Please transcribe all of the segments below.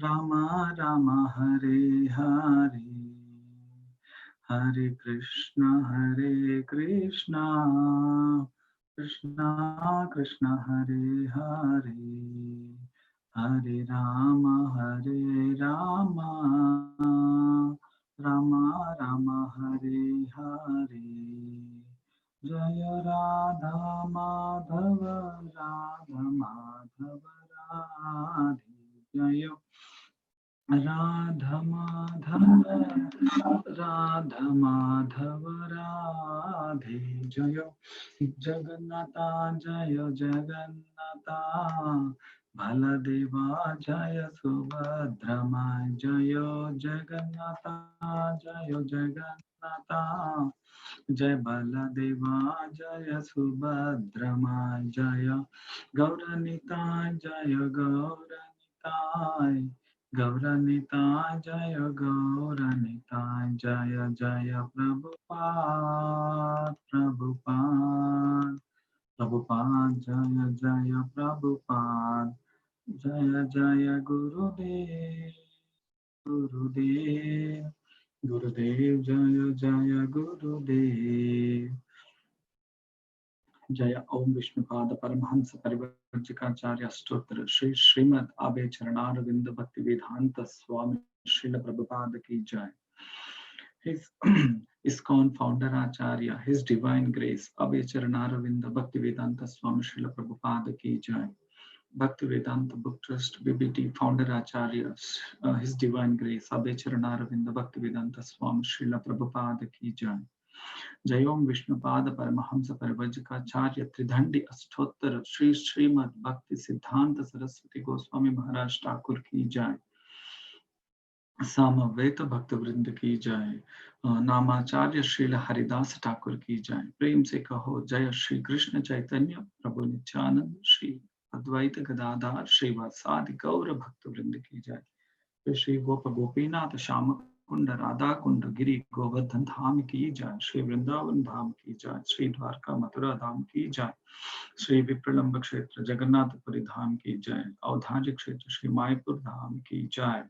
Rama Rama Hare Hare, Hare Krishna Krishna Krishna Hare Hare, Hare Rama Rama Rama Hare Hare. Jaya Radha Madhava Radhe, Jaya Radha Madhava Radhe, Jaya Jagannatha Jaya Jagannatha, Baladeva Jaya Subhadrama, Jaya Jagannatha Jaya Jagannatha, Jai Baladeva Jaya Subhadrama, Jaya Gauranita Jaya Gauranitai, Gauranita Jaya Gauranita, Jaya Jaya Prabhupada Prabhupada Prabhupada, Jaya Jaya Prabhupada, Jaya Jaya Gurudev Gurudev Gurudev, Jaya Jaya Gurudev. Jaya Om Vishnupada Paramahansa Parivrajikacharya Stotra Shri Srimad Abhay Charanaravinda Bhakti Vedanta Swami Srila Prabhupada ki Jai. His ISKCON founder Acharya, His Divine Grace Abhay Charanaravinda Bhakti Vedanta Swami Srila Prabhupada ki Jai. Bhakti Vedanta Book Trust BBT founder Acharya, His Divine Grace Abhay Charanaravinda Bhakti Vedanta Swami Srila Prabhupada ki Jai. Jai Om Vishnupada Paramahamsa Parivajikacharya Tridhandi Ashtottara Shri Srimad Bhakti Siddhanta Saraswati Goswami Maharaj Thakur ki Jai. Samaveta Bhakta Vrinda ki Jai. Namacharya Srila Haridas Thakur ki Jai. Prem se kaho Jaya Shri Krishna Chaitanya Prabhu Nityanand Shri Advaita Gadadhar Shri Vasadi Gaura Bhakta Vrinda ki Jai. Shri Gopa Gopinath Shama Kunda Radha Kunda Giri Govardhan Dham ki Jai. Shri Vrindavan Dham ki Jai. Shri Dwarka Mathura Dham ki Jai. Shri Vipralamba Kshetra Jagannath Puri Dham ki Jai. Audhaji Kshetra Shri Maipur Dham ki Jai.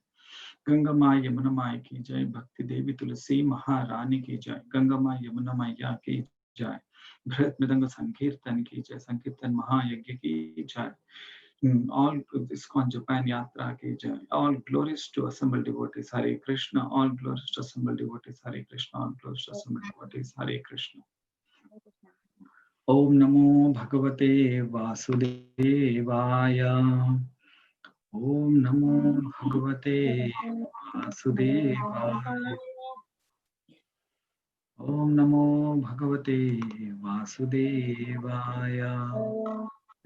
Ganga Mai Yamuna Mai ki Jai. Bhakti Devi Tulasi Maharani ki Jai. Ganga Mai Yamuna Maiya ki Jai. Bharat Mridanga Sankirtan ki Jai. Sankirtan Mahayagya ki Jai. All ISKCON Japan Yatra ki Jai. All glories to assembled devotees Hare Krishna. All glories to assembled devotees Hare Krishna. All glories to assembled devotees Hare Krishna. Om Namo Bhagavate Vasudevaya. Om Namo Bhagavate Vasudevaya. Om Namo Bhagavate Vasudevaya.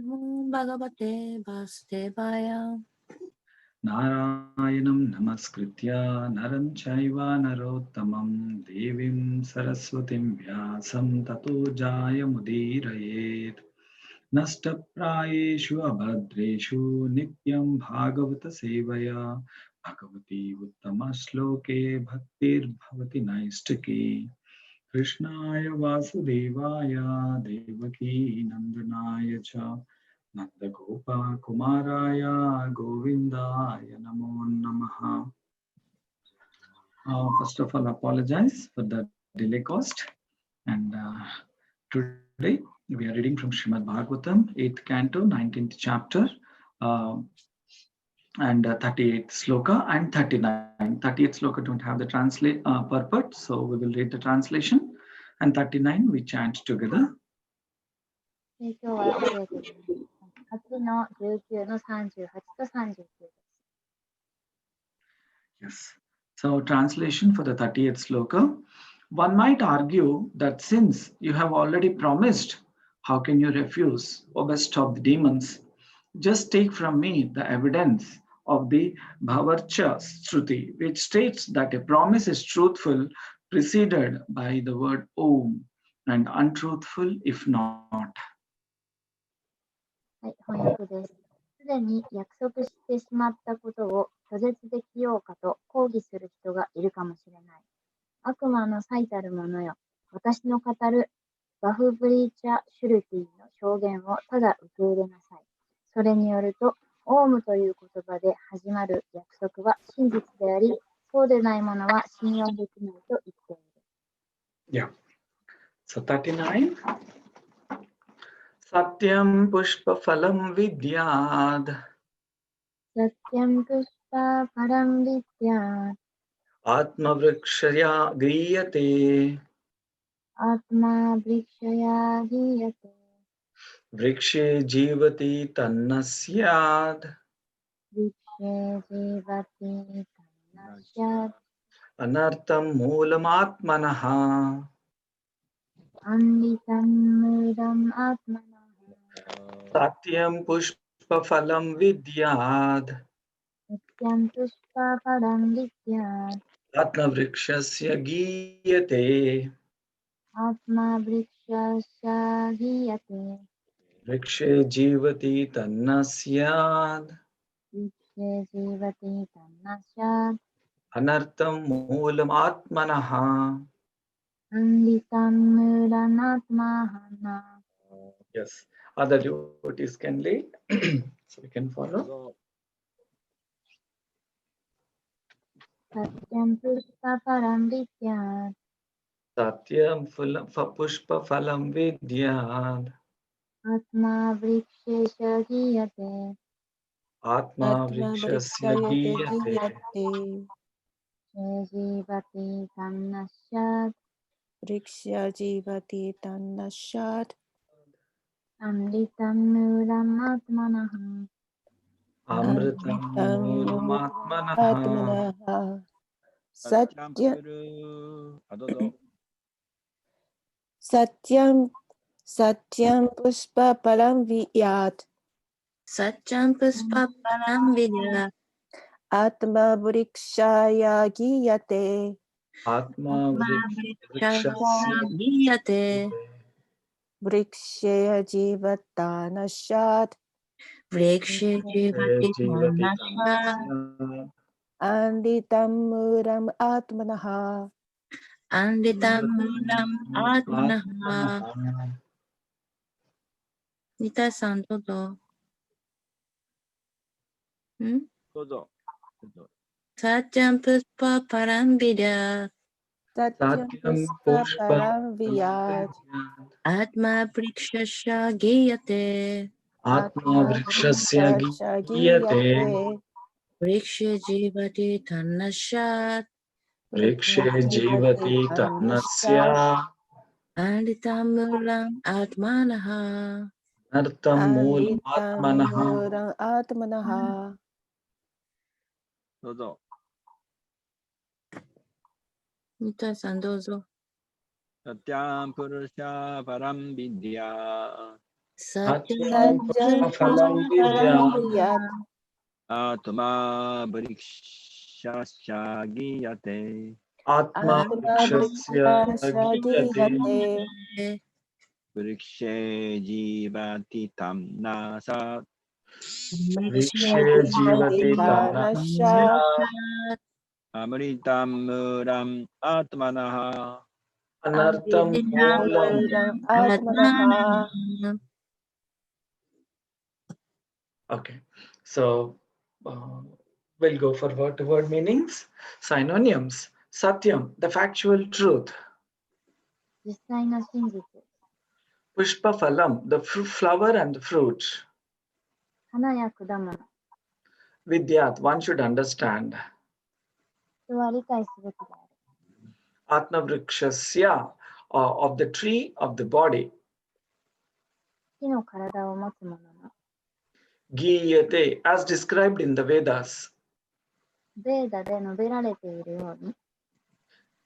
Om Bhagavate Vasudevaya. Narayanam Namaskritya Naram Chaiva Narottamam Devim Saraswatim Vyasam Tato Jaya Mudirayet Nastapráyeshu Abhadreshu Nityam Bhagavata Sevaya Bhagavati Uttama Shloke Bhaktir Bhavati Naistaki Krishnaya Vasudevaya Devaki Nandanaya Cha Nanda Gopa Kumaraya Govindaya Namo Namaha. First of all, apologize for the delay caused. And today we are reading from Srimad Bhagavatam, 8th canto, 19th chapter, and 38th sloka and 39. 38th sloka don't have the purport, so we will read the translation. And 39 we chant together. 今日は8の19の38と39です。Yes. So translation for the 30th sloka. One might argue that since you have already promised, how can you refuse, O best of the demons? Just take from me the evidence of the Bhavarcha Shruti, which states that a promise is truthful preceded by the word Om and untruthful if not. はい、翻訳です。すでに約束してしまったことを拒絶できようかと抗議する人がいるかもしれない。悪魔の最たるものよ。私の語るバフブリーチャ・シュルティの証言をただ受け入れなさい。それによると、オウムという言葉で始まる約束は真実であり、そうでないものは信用できないと言っている。Yeah. So 39. Satyam pushpa phalam vidyad. Satyam pushpa param vidyat. Atma vrikshaya griyate. Atma vrikshaya giyate. Vrikshe jivati tannasyad. Vrikshe jivati tannasyat. Anartam moolam atmanaha. Anditam mudam atmanaha. Satyam pushpa phalam vidyad. Satyam pushpa param vidyat. Atma vrikshasya giyate. Atma vrikshasya giyate. Vrikshe jivati tannasyad. Vrikshe jivati tannasyat. Anartam moolam atmanaha. Anditam mudam atmahana. Yes, other devotees can lead. So we can follow. Satyam pushpa param vidyat. Satyam pushpa phalam vidyad. Atma vrikshesha giyate. Atma vrikshasya giyate. Jivati tannasyat. Vriksha jivati tannashat. Amritam mulam atmanaha. Amritam moolam atmanaha. Atmanaha. Satyam pushpa palam vidyat. Satyam puspa param vidyat. Atma vrikshaya giyate. Atma vrikshasya Giyate. Vrikshe jivatanashat. Vrikshe jivati jivati tanasya. tanasya. Anditam muram atmanaha. Anditam mulam atmanaha. Atmanaha. 三田さんどうぞ。どうぞ。Satyam puspa param vidyat. Satyam pushpa param vidyat. Atma vrikshasya giyate. Atma vrikshasya giyate. Vrikshe jivati tanasya. Vrikshe jivati tanasya. Anditam mulam atmanaha. Nartam moolam Anditam atmanaha. muram atmanaha. どうぞ。三田さんどうぞ。Satyam Purusha Param Vidya. Satyam Satyam pushpa phalam param vidyad. vidyat. Atma Brikshasya Giyate. Atma Atma vrikshasya vrikshasya giyate. giyate. Vrikshe Jivati Tamnasa. Vrikshe Jivati jivati tanasya. tanashat. Amritam Muram Atmanaha. Anartam moolam Muram atmanaha. Okay, so we'll go for word to word meanings. Synonyms: Satyam, the factual truth. 実際の真実。 Pushpa phalam, the flower and the fruit. 花や果物。 Vidyat, one should understand. 人は理解すべきである。 Atma vrikshasya, of the tree of the body. 木の体を持つものの。 Giyate, as described in the Vedas. ベーダで述べられているように。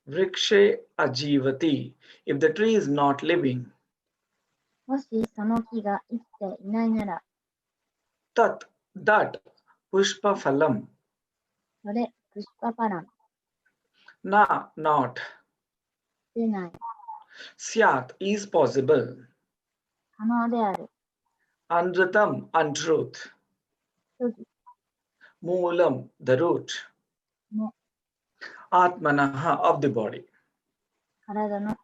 Vrikshe ajivati, if the tree is not living. もしその木が生きていないなら。 Tat, that, pushpa phalam. それ、プシパパラン。 Na, not. 出ない。 Syat, is possible. 可能である。 Anritam, untruth. 虚偽。 Moolam, the root. の。 Atmanaha, of the body. 体の。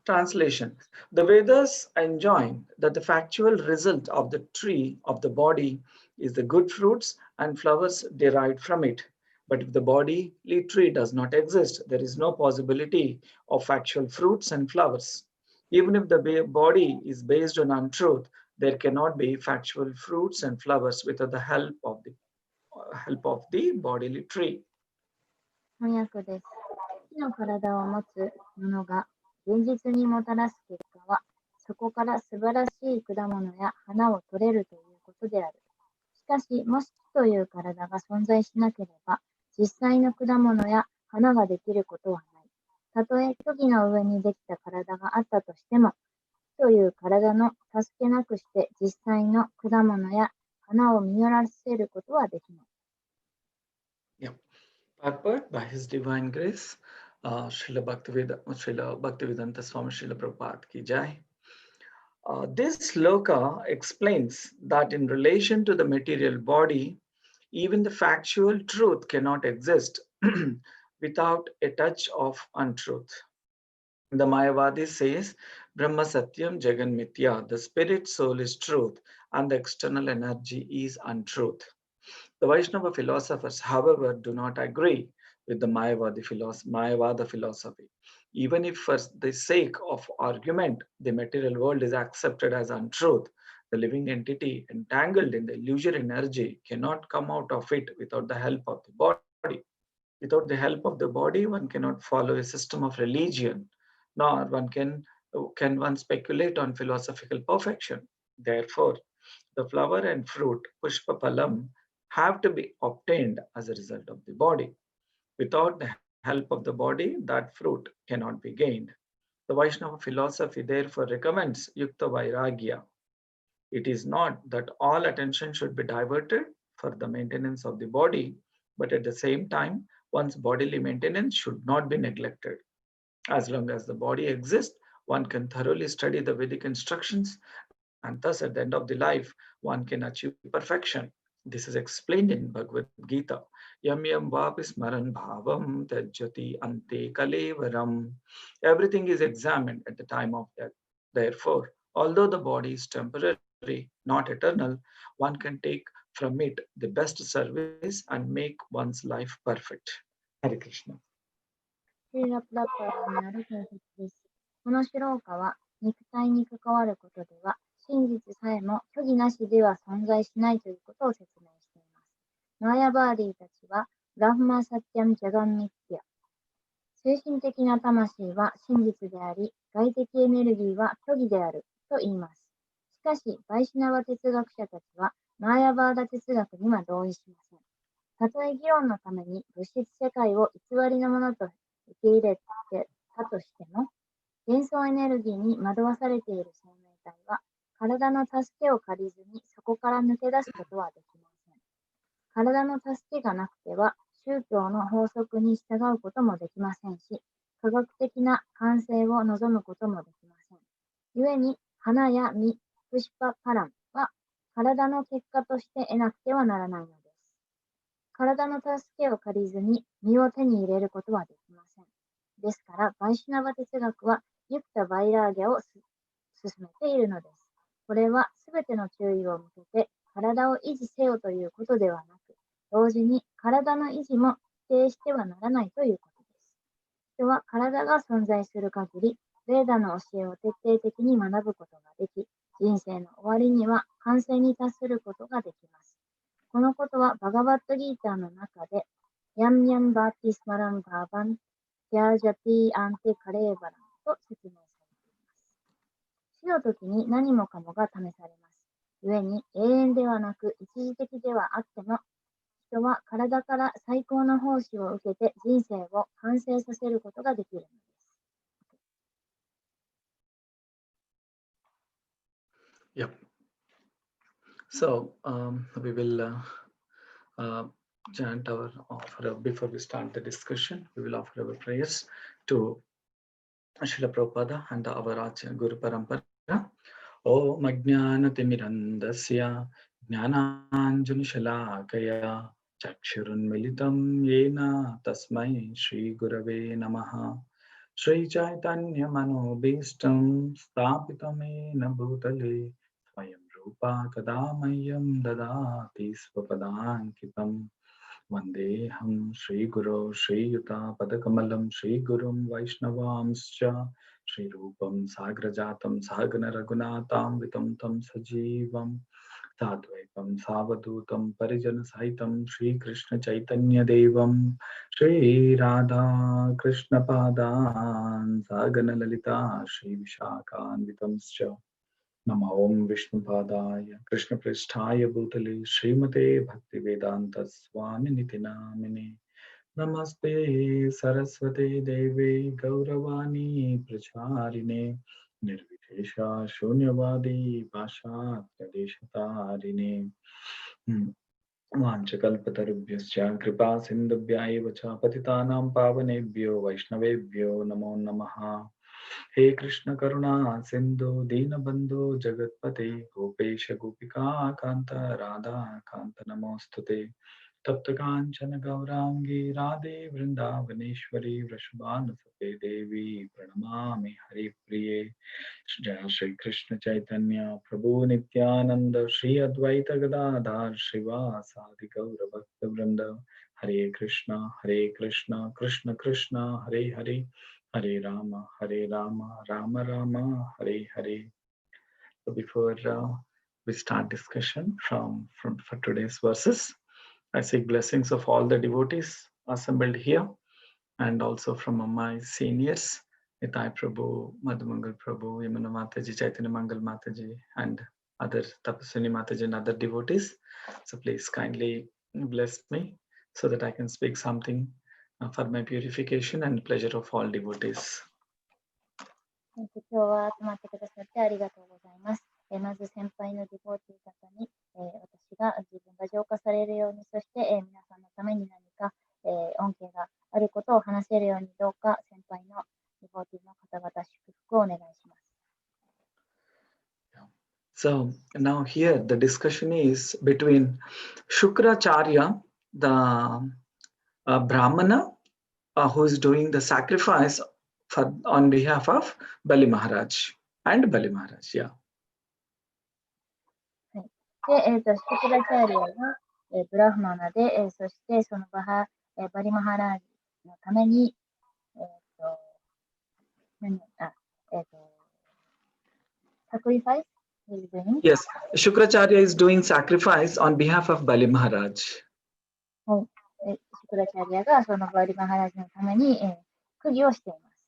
Translation. The Vedas enjoin that the factual result of the tree of the body is the good fruits and flowers derived from it. But if the bodily tree does not exist, there is no possibility of factual fruits and flowers. Even if the body is based on untruth, there cannot be factual fruits and flowers without the help of the bodily tree. 翻訳です。木の体を持つものが現実にもたらす結果は、そこから素晴らしい果物や花を取れるということである。しかし、もし木という体が存在しなければ、実際の果物や花ができることはない。たとえ虚偽の上にできた体があったとしても、木という体の助けなくして実際の果物や花を実らせることはできない。Yeah. Purport by His Divine Grace, Srila Bhaktivedanta Swami Srila Prabhupada ki jai. This sloka explains that in relation to the material body, even the factual truth cannot exist without a touch of untruth. The Mayavadi says, Brahma Satyam Jagan Mithya, the spirit soul is truth and the external energy is untruth. The Vaishnava philosophers, however, do not agree with the Mayavada philosophy. Even if for the sake of argument, the material world is accepted as untruth, the living entity entangled in the illusory energy cannot come out of it without the help of the body. Without the help of the body, one cannot follow a system of religion, nor can one speculate on philosophical perfection. Therefore, the flower and fruit, pushpa phalam, have to be obtained as a result of the body. Without the help of the body, that fruit cannot be gained. The Vaishnava philosophy therefore recommends yukta vairagya. It is not that all attention should be diverted for the maintenance of the body, but at the same time, one's bodily maintenance should not be neglected. As long as the body exists, one can thoroughly study the Vedic instructions, and thus at the end of the life, one can achieve perfection. This is explained in Bhagavad Gita. Yam yam vapi smaran bhavam tajjati ante kalevaram. Everything is examined at the time of death. Therefore, although the body is temporary, not eternal, one can take from it the best service and make one's life perfect. Hare Krishna. シーラプラッパーによる解説です。このシュローカは、肉体に関わることでは、真実さえも虚偽なしでは存在しないということを説明しています。マーヤバーディたちは、ブラフマサッティアム・ジャガンミッティア。精神的な魂は真実であり、外的エネルギーは虚偽であると言います。しかし、バイシュナワ哲学者たちは、マーヤバーダ哲学には同意しません。たとえ議論のために物質世界を偽りのものと受け入れてたとしても、幻想エネルギーに惑わされている生命体は、体の助けを借りずにそこから抜け出すことはできません。体の助けがなくては、宗教の法則に従うこともできませんし、科学的な完成を望むこともできません。故に、花や実、プシパパランは、体の結果として得なくてはならないのです。体の助けを借りずに身を手に入れることはできません。ですから、バイシュナバ哲学はユクタ・バイラーギャを進めているのです。これはすべての注意を向けて体を維持せよということではなく、同時に体の維持も否定してはならないということです。人は体が存在する限り、ベーダの教えを徹底的に学ぶことができ、人生の終わりには完成に達することができます。このことはバガバットギーターの中で、ヤンヤンバーティスマランバーバン、ティアジャティアンテカレーバランと説明されています。死の時に何もかもが試されます。故に永遠ではなく一時的ではあっても、人は体から最高の奉仕を受けて人生を完成させることができるのです。Yep. So we will chant our offer before we start the discussion. We will offer our prayers to Srila Prabhupada and our Guru Parampara. Om Ajnanatimirandasya Jnananjanushalakaya Chakshurunmilitam Yena Tasmai Shri Gurave Namaha. Shri Chaitanya Manobhishtam Sthapitamena Bhutale Swayam Rupa Kadamayam Dadati Swapadankitam Vandeham Shri Guru Shri Yuta Padakamalam Shri Gurum Vaishnavamscha Shri Rupam Sagrajatam Sagana Raghunatam Vitam Tam Sajivam Sadvaitam Savadutam Parijana Sahitam Shri Krishna Chaitanya Devam Shri Radha Krishna Padan Sagana Lalita Shri Vishakhan Vitamscha Nama Om Vishnu Padaya Krishna Pristhaya Bhutale Srimate Bhakti Vedanta Swami Niti Namine Namaste Saraswate Deve Gauravani Pracharine Nirvitesha Shunyavadi Pashat Kadeshatarine Vanchakalpatarubhyascha Kripa Sindhubhya Evacha Patitanam Pavanebhyo Vaishnavebhyo Namo Namaha He Krishna Karuna Sindhu Dinabandhu Jagatpate Gopesha Gopika Kanta Radha Kanta Namostute Tapta Kanchana Gaurangi Radhe Vrindavaneshwari Vrishabhanusate Devi Pranamami Hari Priye Jaya Shri Krishna Chaitanya Prabhu Nityananda Shri Advaita Gadadhar Srivasadi Gaura Bhakta Vrinda Hare Krishna Krishna Krishna Hare Hare Hare Rama Rama Rama Hare Hare. So before we start discussion for today's verses, I seek blessings of all the devotees assembled here and also from my seniors, Nitai Prabhu, Madhumangal Prabhu, Yamuna Mataji, Chaitanya Mangal Mataji, and other Tapaswini Mataji and other devotees. So please kindly bless me so that I can speak something for my purification and pleasure of all devotees. 今日は集まってくださってありがとうございます。まず先輩のディボーティー方に、私が自分が浄化されるように、そして、皆さんのために何か、恩恵があることを話せるように、どうか先輩のディボーティーの方々祝福をお願いします。So now here the discussion is between Shukracharya, the Brahmana who is doing the sacrifice on behalf of Bali Maharaj and Bali Maharaj. Yeah. で、シュクラチャーリアが、ブラフマナで、そしてそのバリマハラージのために、sacrifice is doing. Yes, Shukracharya is doing sacrifice on behalf of Bali Maharaj. はい、シュクラチャーリアがそのバリマハラージのために、釘をしています。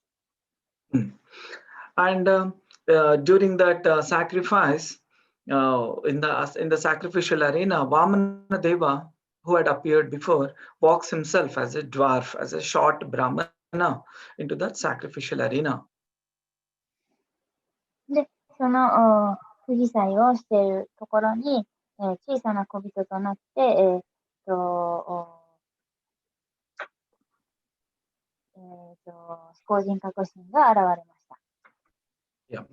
And during that sacrifice, in the sacrificial arena, Vamana Deva, who had appeared before, walks himself as a dwarf, as a short Brahmana into that sacrificial arena. で、その釘祭をしているところに、小さな小人となって、思考人格心が現れました。Yeah.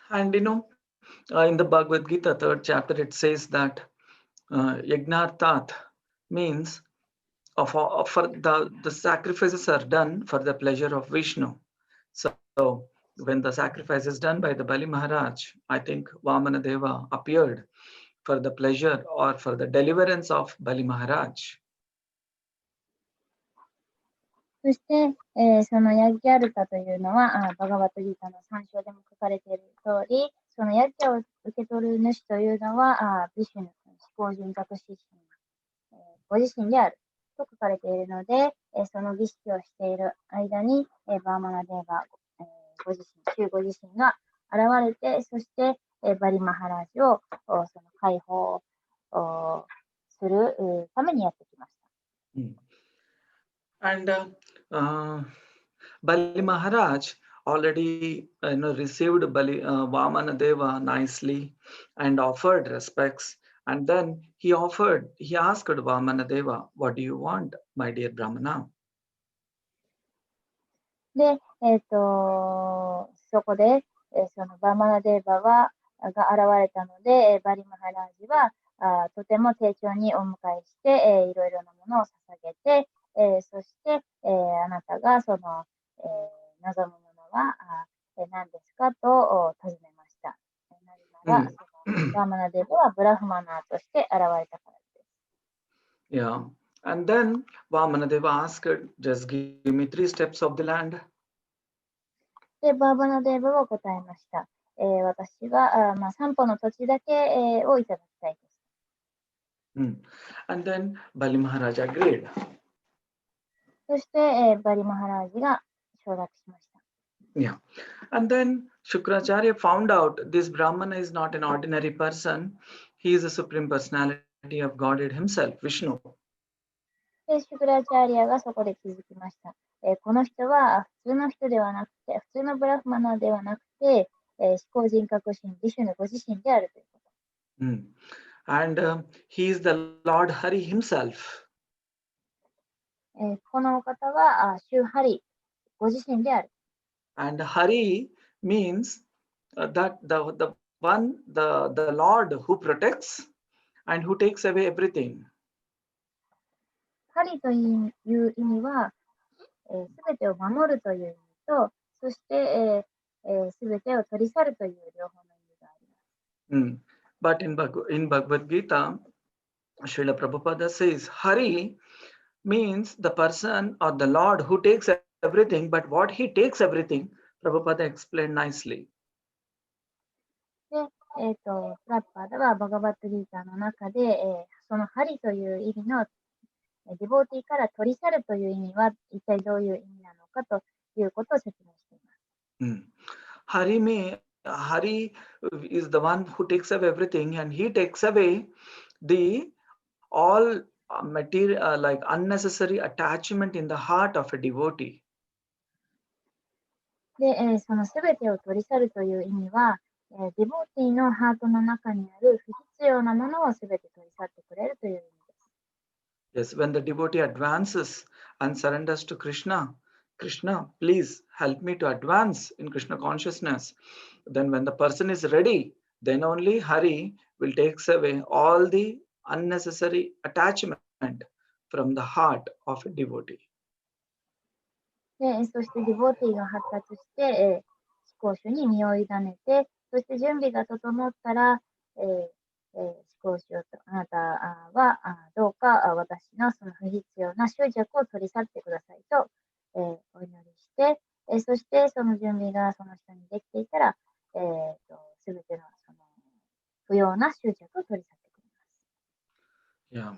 And in the Bhagavad Gita, 3rd chapter, it says that Yagnartat means for the sacrifices are done for the pleasure of Vishnu. So when the sacrifice is done by the Bali Maharaj, I think Vamana Deva appeared for the pleasure or for the deliverance of Bali Maharaj. そして、そのヤッギャルタというのは、バガバットギータの3章でも書かれている通り、そのヤッギャを受け取る主というのは、ビシュヌ、思考人格指針、ご自身であると書かれているので、その儀式をしている間に、バーマナデーバ、ご自身が現れて、そして、バリマハラージをその解放するためにやってきました。And Bali Maharaj already received Vamana Deva nicely and offered respects. And then he asked Vamana Deva, "What do you want, my dear Brahmana?" で、そこで、そのバーマナデーバが現れたので、バリマハラージはとても丁重にお迎えして、いろいろなものを捧げて、そして、あなたがその望むものは何ですかと尋ねました。なぜなら、バーマナデーバはブラフマナーとして現れたからです。Yeah. And then Vamanadeva asked, just give me 3 steps of the land. で、バーバナデーバは答えました。私は3歩の土地だけ、をいただきたいです。And then Bali Maharaj agreed. そして、バリマハラージが承諾しました。Yeah. And then Shukracharya found out this Brahmana is not an ordinary person. He is a supreme personality of Godhead himself, Vishnu. で、シュクラチャーリアがそこで気づきました。この人は普通の人ではなくて、普通のブラフマナではなくて、思考人格心、ビシュヌご自身であるということ。And he is the Lord Hari himself. このお方はシュハリご自身である。And Hari means that the Lord who protects and who takes away everything. ハリという意味は、すべてを守るという意味と、そして、すべてを取り去るという両方の意味があります。But in Bhagavad Gita, Srila Prabhupada says, Hari means the person or the Lord who takes everything, but what he takes everything, Prabhupada explained nicely. で、プラッパーダはバガバットギーターの中で、そのハリという意味のディボーティーから取り去るという意味は一体どういう意味なのかということを説明しています。Hari is the one who takes away everything, and he takes away the all material like unnecessary attachment in the heart of a devotee. で、そのすべてを取り去るという意味は、ディボーティーのハートの中にある不必要なものをすべて取り去ってくれるという意味です。Yes, when the devotee advances and surrenders to Krishna, Krishna, please help me to advance in Krishna consciousness. Then when the person is ready, then only Hari will take away all the unnecessary attachment from the heart of a devotee. で、そしてディボーティーが発達して、思考主に身を委ねて、そして準備が整ったら、思考主よとあなたはどうか私のその不必要な執着を取り去ってくださいと、お祈りして、そしてその準備がその人にできていたら、すべてのその不要な執着を取り去ってくれます。Yeah.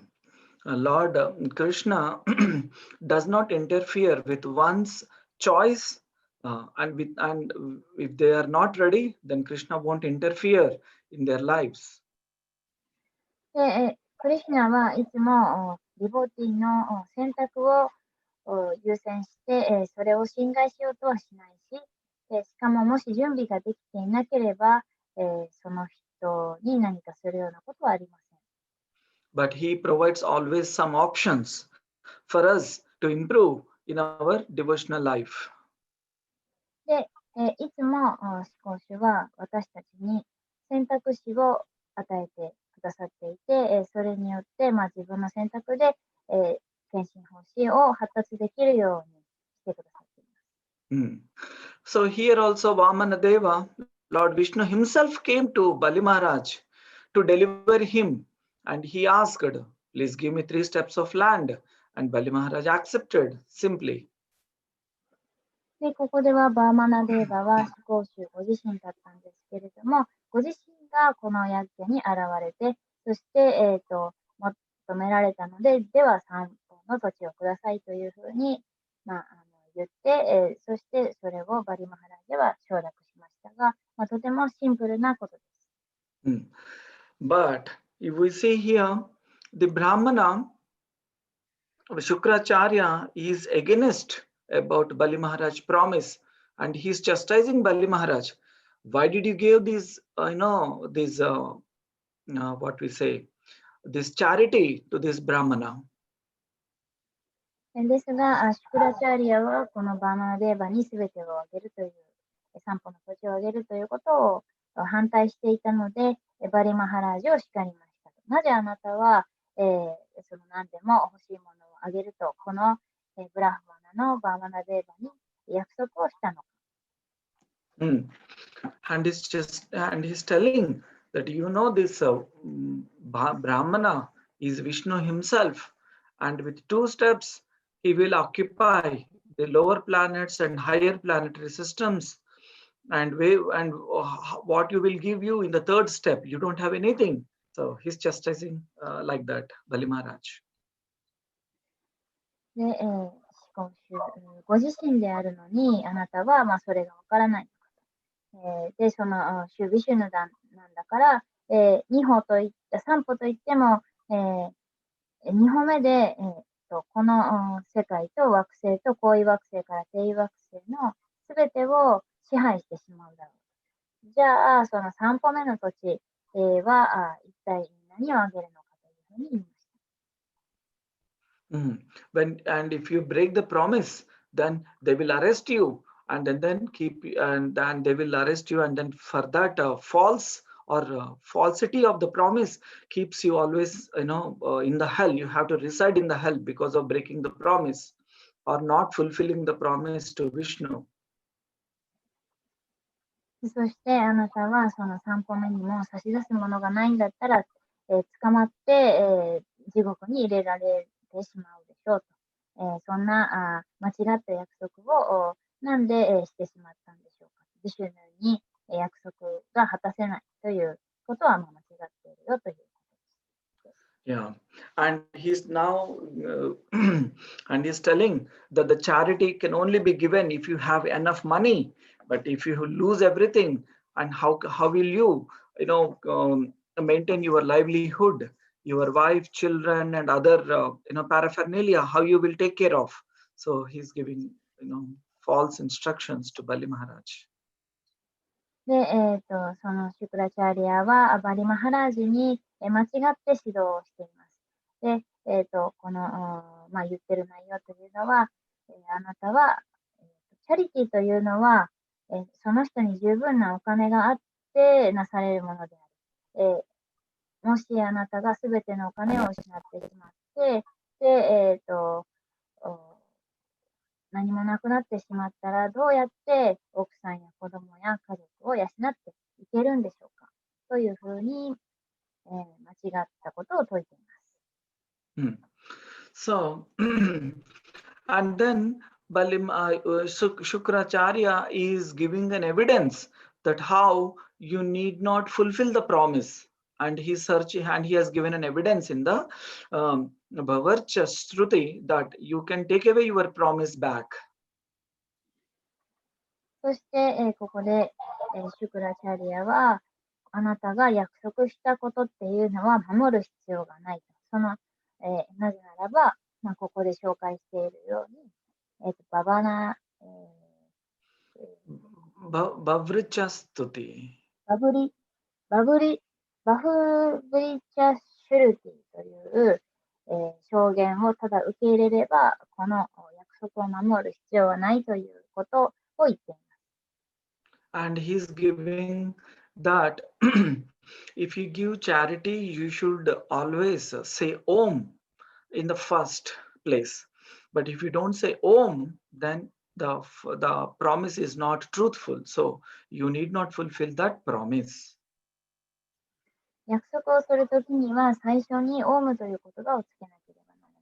Lord Krishna does not interfere with one's choice, and if they are not ready, then Krishna won't interfere in their lives. で、クリシュナはいつもディボーティーの選択を優先して、それを侵害しようとはしないし、しかももし準備ができていなければ、その人に何かするようなことはありません。But he provides always some options for us to improve in our devotional life. で、いつも思考主は私たちに選択肢を与えてくださっていて、それによって、自分の選択で、献身奉仕を発達できるようにしてくださっています。So here also Vamanadeva, Lord Vishnu himself came to Bali Maharaj to deliver him, and he asked, please give me 3 steps of land, and Bali Maharaj accepted simply. で、ここではバーマナデーバは思考主ご自身だったんですけれども、ご自身がこのヤッジャに現れて、そして、求められたので、では3本の土地をくださいというふうに、言って、そしてそれをバリマハラジャは承諾しましたが、とてもシンプルなことです。But if we see here, the Brahmana, Shukracharya, is against about Bali Maharaj promise, and he's chastising Bali Maharaj. Why did you give this, what we say, this charity to this Brahmana? ですが、シュクラチャーリアはこのバーマナデーバに全てをあげるという、3歩の土地をあげるということを反対していたので、バリマハラージを叱りました。なぜあなたは、その何でも欲しいものをあげると、このブラフマナのバーマナデーバに約束をしたのか。And he's telling that this Brahmana is Vishnu himself, and with 2 steps he will occupy the lower planets and higher planetary systems. And what you will give you in the 3rd step, you don't have anything. So he's chastising like that, Bali Maharaj. で、ご自身であるのに、あなたはそれがわからないのかと。で、そのシュビシュヌダンなんだから、2歩といった3歩といっても、2歩目で、この世界と惑星と高位惑星から低位惑星のすべてを支配してしまうだろう。じゃあ、その3歩目の土地は一体何をあげるのかというふうに言いました。And if you break the promise, then they will arrest you, and then they will arrest you, and then for that false or falsity of the promise keeps you always in the hell. You have to reside in the hell because of breaking the promise or not fulfilling the promise to Vishnu. そしてあなたはその3歩目にも差し出すものがないんだったら、捕まって、地獄に入れられてしまうでしょうと。そんな間違った約束をなんで、してしまったんでしょうか。ビシュヌに約束が果たせないということは間違っているよということです。Yeah, and he's now and he's telling that the charity can only be given if you have enough money. But if you lose everything, and how will you maintain your livelihood, your wife, children, and other paraphernalia? How you will take care of? So he's giving false instructions to Bali Maharaj. で、そのシュクラチャーリアはバリマハラージに間違って指導をしています。で、この、言ってる内容というのは、あなたは、チャリティーというのは、その人に十分なお金があってなされるものである。もしあなたがすべてのお金を失ってしまって、で、何もなくなってしまったら、どうやって奥さんや子供や家族を養っていけるんでしょうかというふうに、間違ったことを説いています。So, and then Shukracharya is giving an evidence that how you need not fulfill the promise. And he's searching, and he has given an evidence in the Bhavarcha Shruti that you can take away your promise back. そして、ここで、シュクラチャリアは、あなたが約束したことっていうのは守る必要がないと。その、なぜならば、ここで紹介しているように、ババナ、Bhavarcha Shruti。バフブリチャシュルティという、証言をただ受け入れれば、この約束を守る必要はないということを言っています。And he's giving that if you give charity, you should always say Om in the first place. But if you don't say Om, then the promise is not truthful. So you need not fulfill that promise. 約束をするときには最初にオウムという言葉をつけなければなら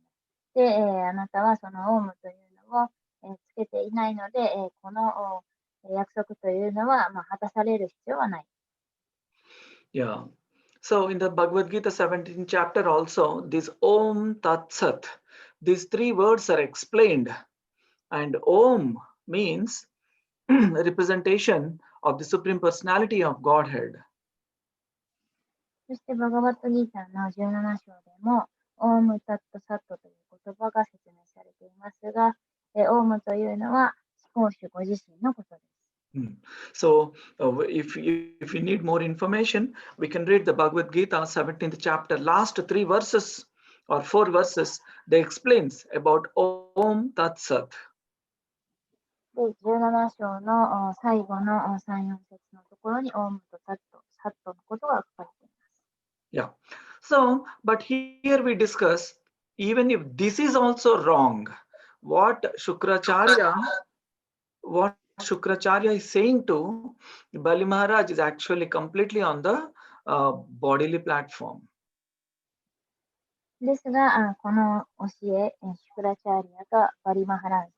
ない。で、あなたはそのオウムというのを、つけていないので、この約束というのは、果たされる必要はない。Yeah. So in the Bhagavad Gita 17th chapter also, this Om Tat Sat, these 3 words are explained. And Om means representation of the Supreme Personality of Godhead. そしてバガバットギータの17章でも、オームタットサットという言葉が説明されていますが、オームというのは思考主ご自身のことです。So if you need more information, we can read the Bhagavad Gita 17th chapter, last 3 verses or 4 verses. They explains about Om Tat Sat. で、17章の最後の3、4節のところにオームとサットのことが書かれています。Yeah. So, but here we discuss, even if this is also wrong, what Shukracharya what Shukracharya is saying to Bali Maharaj is actually completely on the bodily platform. ですが、この教え、シュクラチャーリアがバリマハラージ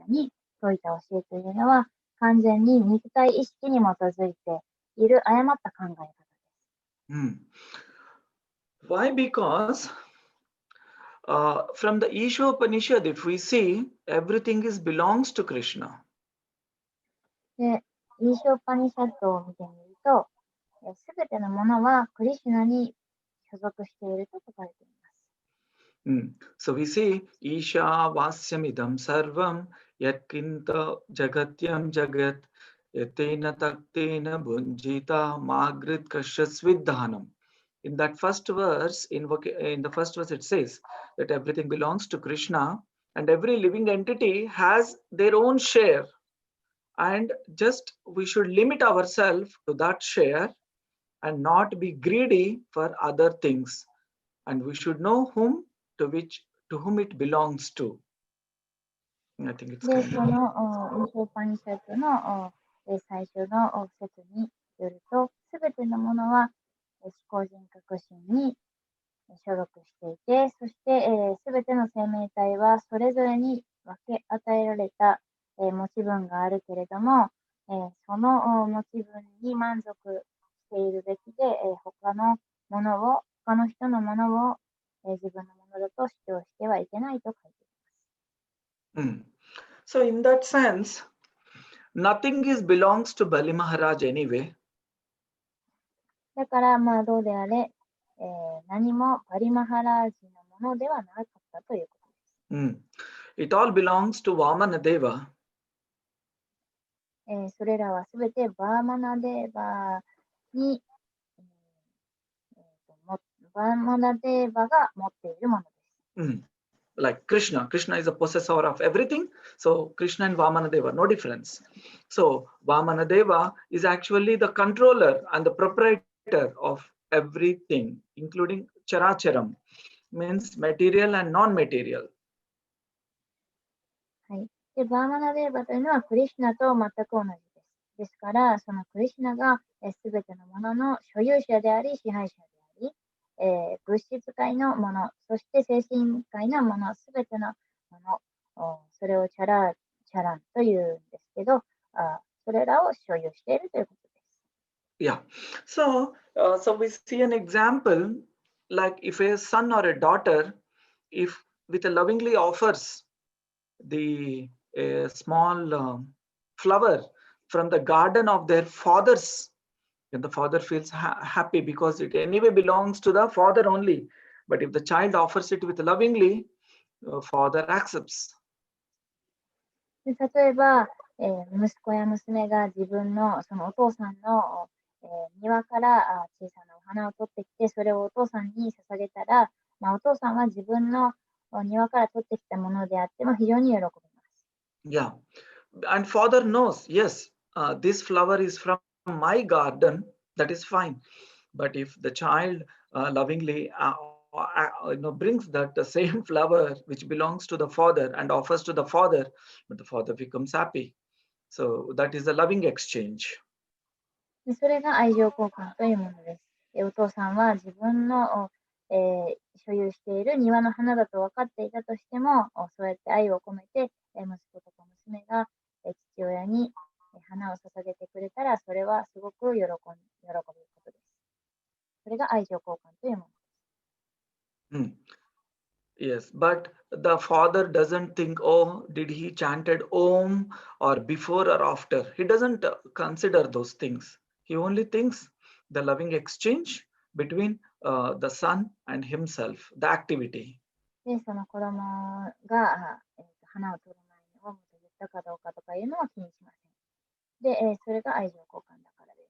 ャに説いた教えというのは、完全に肉体意識に基づいている誤った考え方です。Why? Because from the Ishopanishad, if we see, everything is belongs to Krishna. で、イーショーパニシャットを見てみると、すべてのものはクリシュナに所属していると書かれています。So we see Isha Vasyamidam Sarvam Yatkinta Jagatyam Jagat Yatena Taktena Bunjita Magrit Kashasvidhanam. In that first verse, in the first verse, it says that everything belongs to Krishna and every living entity has their own share. And just we should limit ourselves to that share and not be greedy for other things. And we should know to whom it belongs to. I think it's で、 kind こ of のイーショーパニシャットの最初の説によると、すべてのものは思考人格心に所属していて、そしてすべての生命体はそれぞれに分け与えられた持ち分があるけれども、その持ち分に満足しているべきで、他の人のものを自分のものだと主張してはいけないと書いています。So in that sense, nothing belongs to Bali Maharaj anyway. だからどうであれ、何もバリマハラージのものではなかったということです。It all belongs to Vamana Deva. それらはすべてバーマナデーバに、バーマナデーバが持っているものです。Like Krishna is a possessor of everything. So Krishna and Vamanadeva, no difference. So Vamanadeva is actually the controller and the proprietor of everything, including Characharam, means material and non-material. はい。で、バーマナデーバというのはクリシュナと全く同じです。ですから、そのクリシュナがすべてのものの所有者であり、支配者であり、物質界のもの、そして精神界のもの、すべてのもの、それをチャランというんですけど、それらを所有しているということです。Yeah. So we see an example, like if a son or a daughter, if with a lovingly offers the small flower from the garden of their fathers, and the father feels happy because it anyway belongs to the father only. But if the child offers it with lovingly, father accepts. で例えば、息子や娘が自分のそのお父さんの、庭から小さなお花を取ってきて、それをお父さんに捧げたら、お父さんは自分の庭から取ってきたものであっても非常に喜びます。Yeah. And father knows, yes, this flower is from my garden, that is fine. But if the child lovingly brings that the same flower which belongs to the father and offers to the father, but the father becomes happy. So that is a loving exchange. でそれが愛情交換というものです。お父さんは自分の、所有している庭の花だと分かっていたとしても、そうやって愛を込めて、息子とか娘が、父親に花を捧げてくれたら、それはすごく喜ぶことです。それが愛情交換というものです。Yes, but the father doesn't think, oh, did he chanted Om or before or after? He doesn't consider those things. He only thinks the loving exchange between the son and himself, the activity. で、その子供が、花を取る前にオウムと言ったかどうかとかいうのは気にしません。で、それが愛情交換だからで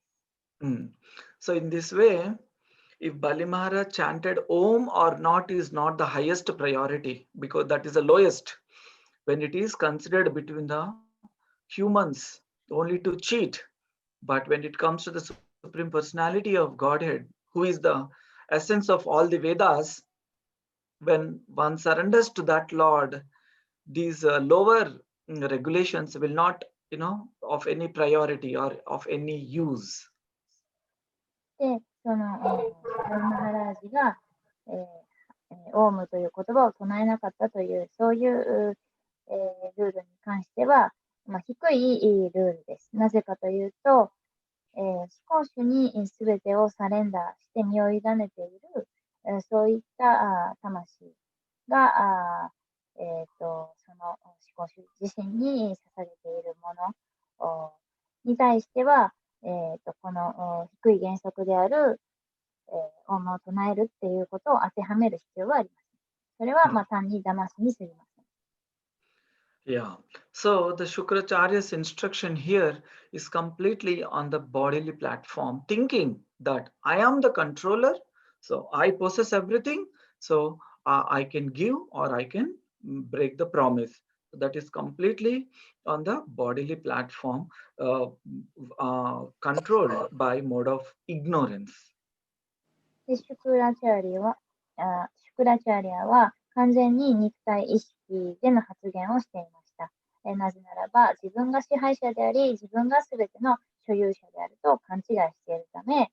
す。So in this way, if Bali Maharaj chanted Om or not is not the highest priority, because that is the lowest. When it is considered between the humans only to cheat, but when it comes to the Supreme Personality of Godhead, who is the essence of all the Vedas, when one surrenders to that Lord, these lower regulations will not of any priority or of any use. で、その、バルマハラージが、オウムという言葉を唱えなかったという、そういう、ルールに関しては、低いルールです。なぜかというと、思考主に全てをサレンダーして身を委ねている、そういった魂が、その思考主自身に捧げているものに対しては、この低い原則である、オウムを唱えるっていうことを当てはめる必要はありません。それは単に騙すに過ぎません。Yeah. So the Shukracharya's instruction here is completely on the bodily platform, thinking that I am the controller, so I possess everything, so I can give or I can break the promise. That is completely on the bodily platform, controlled by mode of ignorance. でシュクラチャーリアは完全に肉体意識での発言をしていました。なぜならば自分が支配者であり、自分が全ての所有者であると勘違いしているため、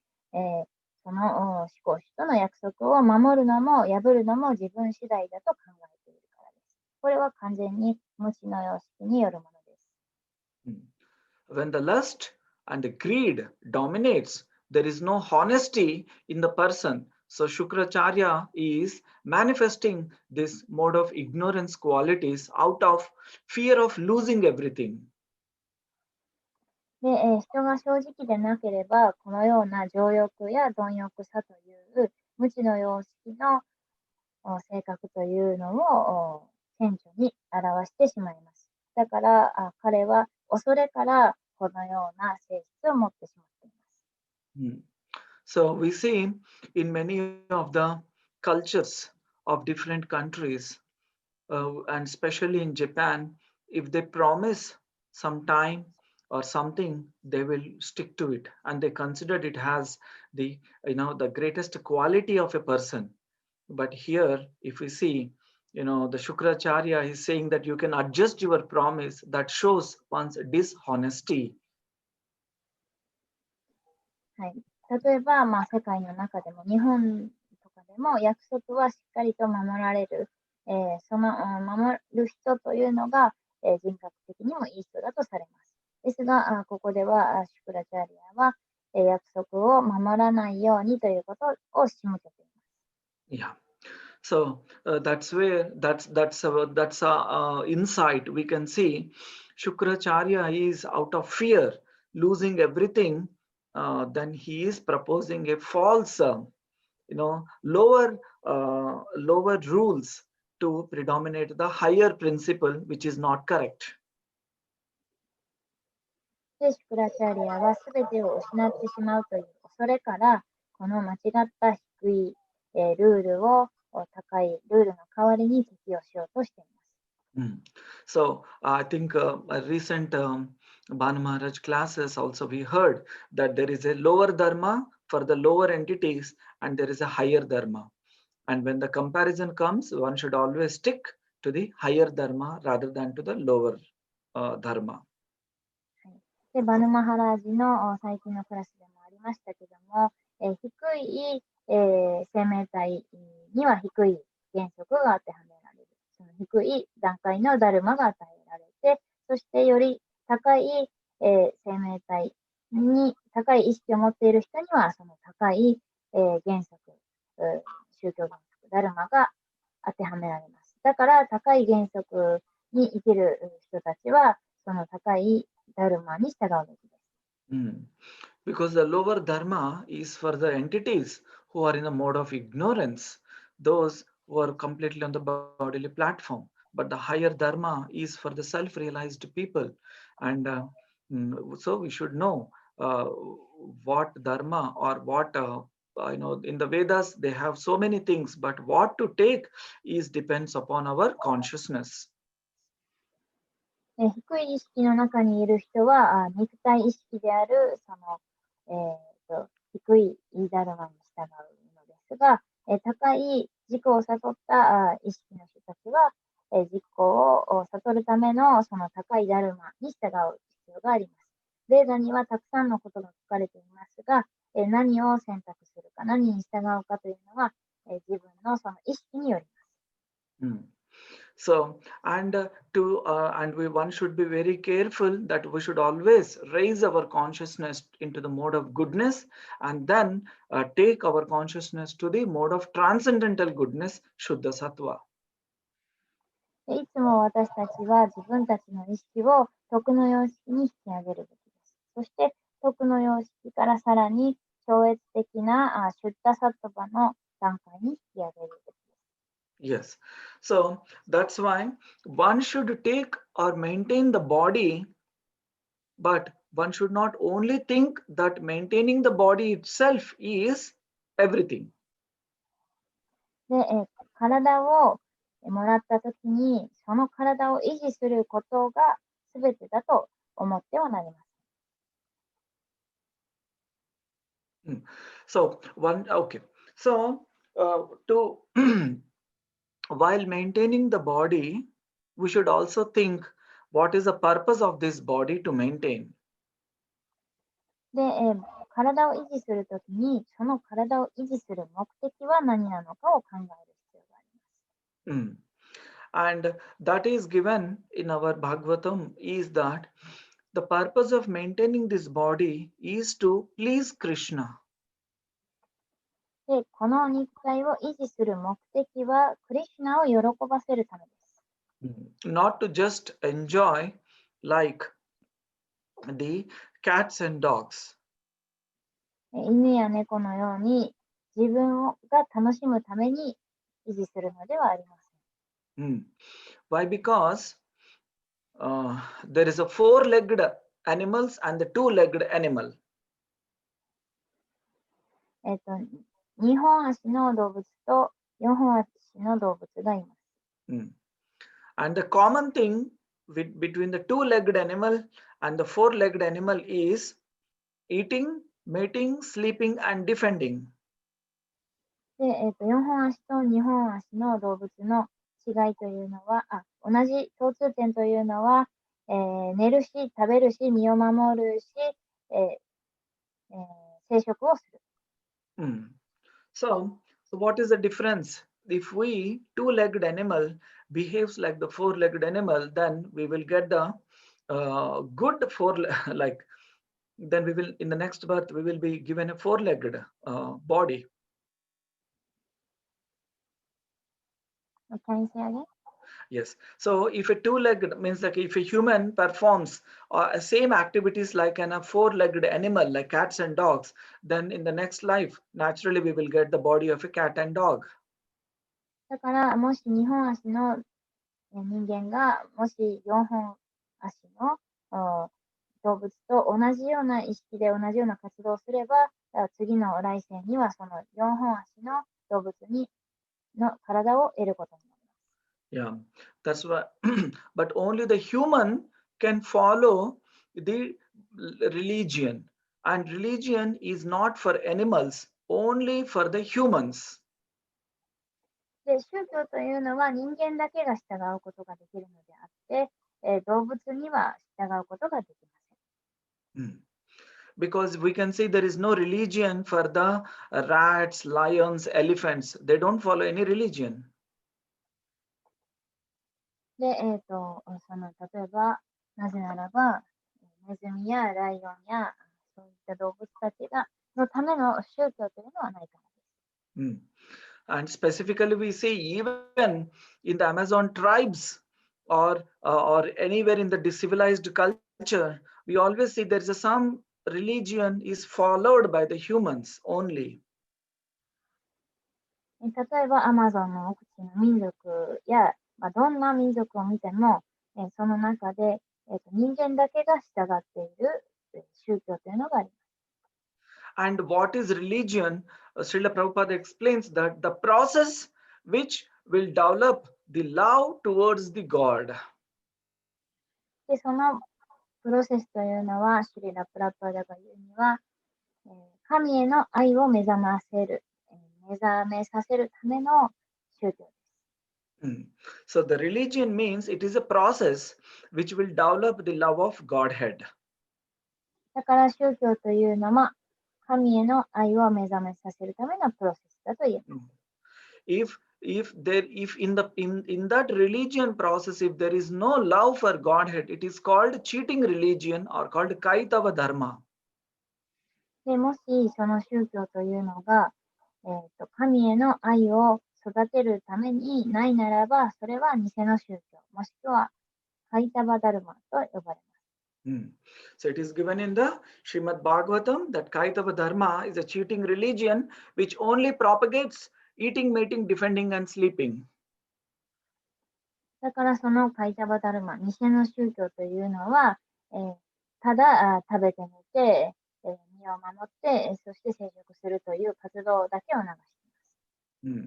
その思考主との約束を守るのも破るのも自分次第だと考えているからです。これは完全に無知の様式によるものです。When the lust and the greed dominates, there is no honesty in the person. So Shukracharya is manifesting this mode of ignorance qualities out of fear of losing everything. で、人が正直でなければ、このような情欲や貪欲さという無知の様式の性格というのを顕著に表してしまいます。だから彼は恐れからこのような性質を持ってしまっています。So we see in many of the cultures of different countries, and especially in Japan, if they promise some time or something, they will stick to it, and they consider it as the greatest quality of a person. But here, if we see, the Shukracharya is saying that you can adjust your promise. That shows one's dishonesty. はい、例えば、世界の中でも日本とかでも約束はしっかりと守られる、その守る人というのが、人格的にもいい人だとされます。ですが、ここではシュクラチャーリアは、約束を守らないようにということを仕向けています。Yeah. So that's where that's insight we can see. Shukracharya is out of fear, losing everything. Then he is proposing a false, lower rules to predominate the higher principle, which is not correct. で、シュクラチャーリアは全てを失ってしまうという恐れから、この間違った低い、ルールを高いルールの代わりに適用しようとしています。So I think recent Bhanu Maharaj classes also we heard that there is a lower dharma for the lower entities and there is a higher dharma. And when the comparison comes, one should always stick to the higher dharma rather than to the lower dharma. で、バヌマハラージの最近のクラスでもありましたけども、低い、生命体には低い原則が当てはめられる。その低い段階のダルマが与えられて、そしてより高い、生命体に高い意識を持っている人にはその高い、原則、宗教原則、ダルマが当てはめられます。だから高い原則に生きる人たちはその高いダルマに従うべきです。Because the lower dharma is for the entities who are in a mode of ignorance, those who are completely on the bodily platform. But the higher dharma is for the self-realized people. And so we should know what dharma or what, in the Vedas, they have so many things, but what to take depends upon our consciousness. 低い意識の中にいる人は肉体意識であるその、低いダルマに従うのですが、高い自己を悟った意識の人たちは、自己を悟るためのその高いダルマに従う必要があります。ベーダにはたくさんのことが書かれていますが、何を選択するか、何に従うかというのは、自分のその意識によります。So, and one should be very careful that we should always raise our consciousness into the mode of goodness, and then take our consciousness to the mode of transcendental goodness, Shuddha Sattva. いつも私たちは自分たちの意識を徳の様式に引き上げるべきです。そして徳の様式からさらに超越的なシュッダサットバの段階に引き上げるべきです。Yes. So that's why one should take or maintain the body, but one should not only think that maintaining the body itself is everything. で、体をもらったときに、その体を維持することが全てだと思ってはなりません。So okay. So to while maintaining the body, we should also think what is the purpose of this body to maintain. で、体を維持するときに、その体を維持する目的は何なのかを考える必要があります。And that is given in our Bhagavatam is that the purpose of maintaining this body is to please Krishna. で、この肉体を維持する目的は、クリシュナを喜ばせるためです。Not to just enjoy like the cats and dogs. 犬や猫のように自分が楽しむために維持するのではありません。Why? Because there is a four-legged animals and the two-legged animal. 二本足の動物と四本足の動物がいます。And the common thing between the two-legged animal and the four-legged animal is eating, mating, sleeping, and defending. で、四本足と二本足の動物の違いというのは、同じ共通点というのは、寝るし、食べるし、身を守るし、生殖をする。So what is the difference? If we two-legged animal behaves like the four-legged animal, then we will get the good like. Then we will in the next birth we will be given a four-legged body. Can you say again? Yes. So if a two-legged means like if a human performs same activities like a four-legged animal like cats and dogs, then in the next life naturally we will get the body of a cat and dog. だからもし二本足の人間がもし四本足の動物と同じような意識で同じような活動をすれば、次の来世にはその四本足の動物の体を得ることになります。Yeah, that's why. But only the human can follow the religion, and religion is not for animals, only for the humans. で、宗教というのは人間だけが従うことができるのであって、動物には従うことができません。Because we can see there is no religion for the rats, lions, elephants. They don't follow any religion. で、その例えばなぜならばネズミやライオンやそういった動物たちのための宗教というのはないからです。And specifically, we see even in the Amazon tribes or anywhere in the civilized culture, we always see there is some religion is followed by the humans only. 例えばアマゾンの奥地の民族や、どんな民族を見ても、その中で、人間だけが従っている宗教というのがあります。And what is religion? Srila Prabhupada explains that the process which will develop the love towards the God. で、そのプロセスというのは、シリラ・プラパダが言うには、神への愛を目覚めさせるための宗教です。So the religion means it is a process which will develop the love of Godhead. だから宗教というのは、神への愛を目覚めさせるためのプロセスだと言えます。If in that religion process, if there is no love for Godhead, it is called cheating religion or called kaitava dharma. でもしその宗教というのが、神への愛を育てるためにないならば、それは偽の宗教、もしくはカイタバダルマと呼ばれます。So it is given in the Srimad Bhagavatam that Kaitava Dharma is a cheating religion which only propagates eating, mating, defending and sleeping. だからそのカイタバダルマ、偽の宗教というのは、ただ食べて寝て、身を守って、そして生殖するという活動だけを流していま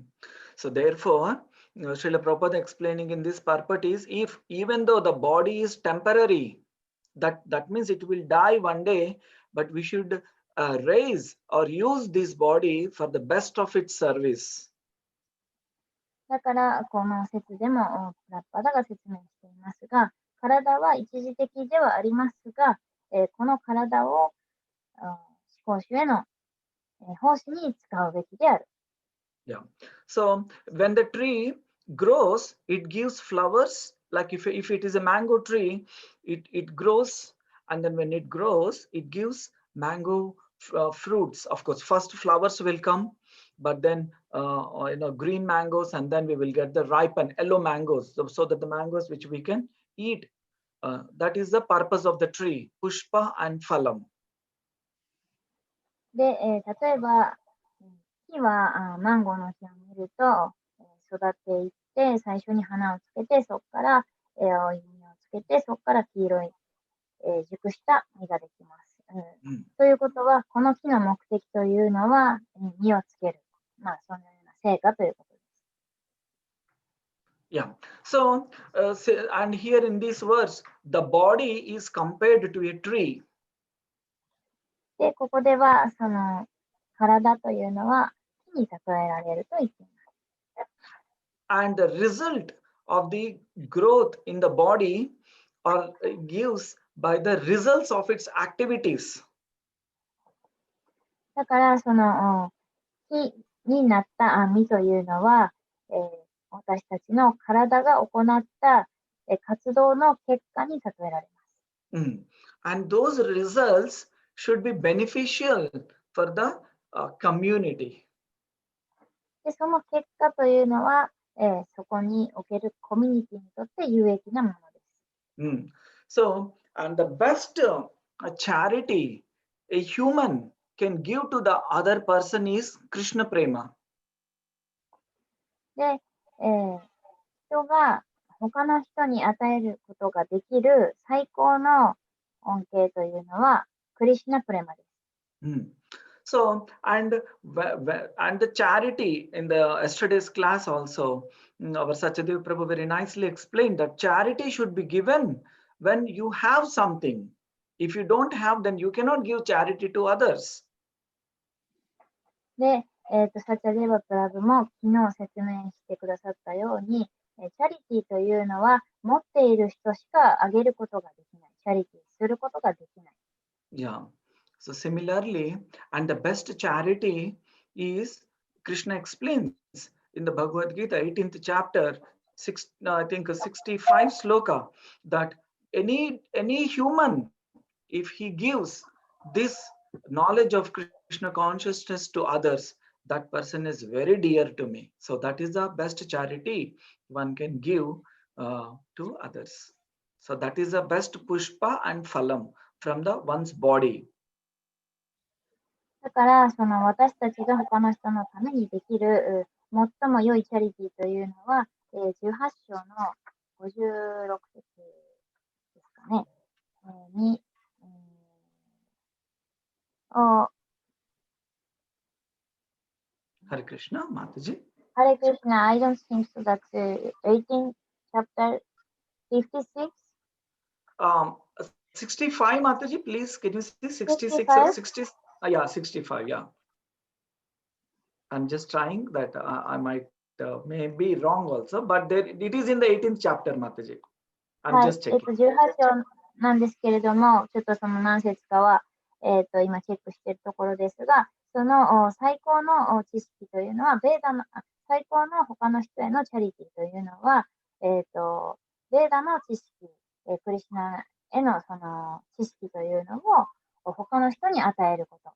す。So therefore, Srila Prabhupada explaining in this purport is, if even though the body is temporary, that means it will die one day, but we should raise or use this body for the best of its service. だからこの説でもプラッパダが説明していますが、体は一時的ではありますが、この体を思考主への奉仕に使うべきである。Yeah. So when the tree grows, it gives flowers. Like if it is a mango tree, it grows, and then when it grows, it gives mango fruits. Of course, first flowers will come, but then green mangoes, and then we will get the ripened yellow mangoes, so that the mangoes which we can eat. That is the purpose of the tree, pushpa and phalam. で、例えば木はマンゴーの木を見ると、育っていって、最初に花をつけて、そこから青い実をつけて、そこから黄色い、熟した実ができます。ということは、この木の目的というのは、実をつける。まあ、そのような成果ということです。Yeah. So, and here in this verse, the body is compared to a tree. で、ここでは、その体というのは木に例えられると言っています。And the result of the growth in the body gives by the results of its activities. だから、その木になった実というのは、私たちの体が行った活動の結果に例えられます。And those results should be beneficial for the community. で、その結果というのは、そこにおけるコミュニティにとって有益なものです。So, and the best charity a human can give to the other person is Krishna Prema. で、人が他の人に与えることができる最高の恩恵というのはクリシュナプレマです。So, and the charity in the yesterday's class also, our Sachadev Prabhu very nicely explained that charity should be given when you have something. If you don't have, then you cannot give charity to others. で、サチャデバプラブも昨日説明してくださったように、チャリティというのは持っている人しかあげることができない。チャリティすることができない。Yeah. So similarly, and the best charity is, Krishna explains in the Bhagavad Gita, 18th chapter, I think 65 sloka, that any human, if he gives this knowledge of Krishna consciousness to others, that person is very dear to me. So that is the best charity one can give to others. So that is the best pushpa and phalam from the one's body. だから、その私たちが他の人のためにできる最も良いチャリティというのは、18章の56節ですかね。に、Hare Krishna, Mataji. Hare Krishna, I don't think so. That's 18 chapter 56. 65, Mataji, please. Can you see 66 65? or 60? Yeah, 65, yeah. I'm just trying that. I might may be wrong also, but there, it is in the 18th chapter, Mataji. I'm just checking. 18章なんですけれども、ちょっとその何節かは今チェックしているところですが、その最高の知識というのは、最高の他の人へのチャリティというのは、ベーダの知識、クリシュナへのその知識というのを他の人に与えること。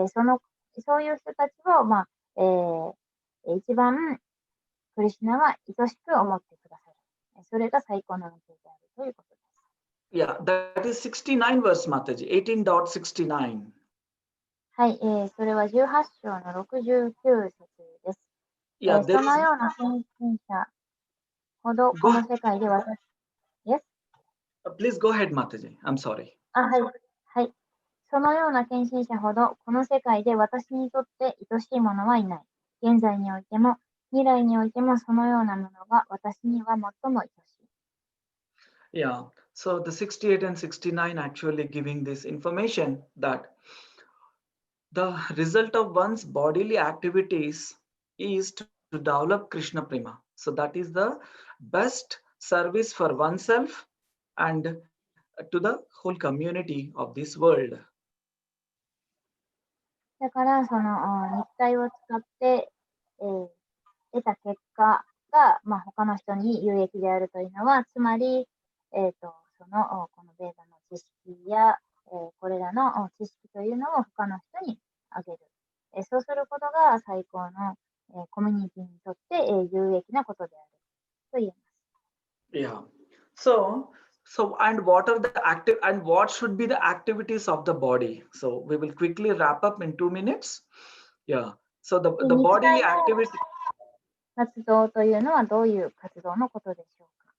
そういう人たちを、一番クリシュナは愛しく思ってくださる。それが最高の道であるということです。Yeah, that is 69 verse, Mataji, 18.69. はい、それは18章の69節です。Yeah, そのような献身者ほどこの世界で私、Yes? Please go ahead, Mataji. I'm sorry. はい。はい。そのような献身者ほどこの世界で私にとって愛しいものはいない。現在においても未来においてもそのようなものが私には最も愛しい。Yeah, so the 68 and 69 actually giving this information that the result of one's bodily activities is to develop Krishna Prema. So that is the best service for oneself and to the whole community of this world. だからその肉体を使って、得た結果が、他の人に有益であるというのは、つまり、このベーダの知識や、これらの知識というのを他の人にあげる。そうすることが最高の、コミュニティにとって、有益なことであると言えます。Yeah. So and what are the active and what should be the activities of the body? So we will quickly wrap up in 2 minutes. Yeah. So the bodily activity. 活動というのはどういう活動のことでしょうか。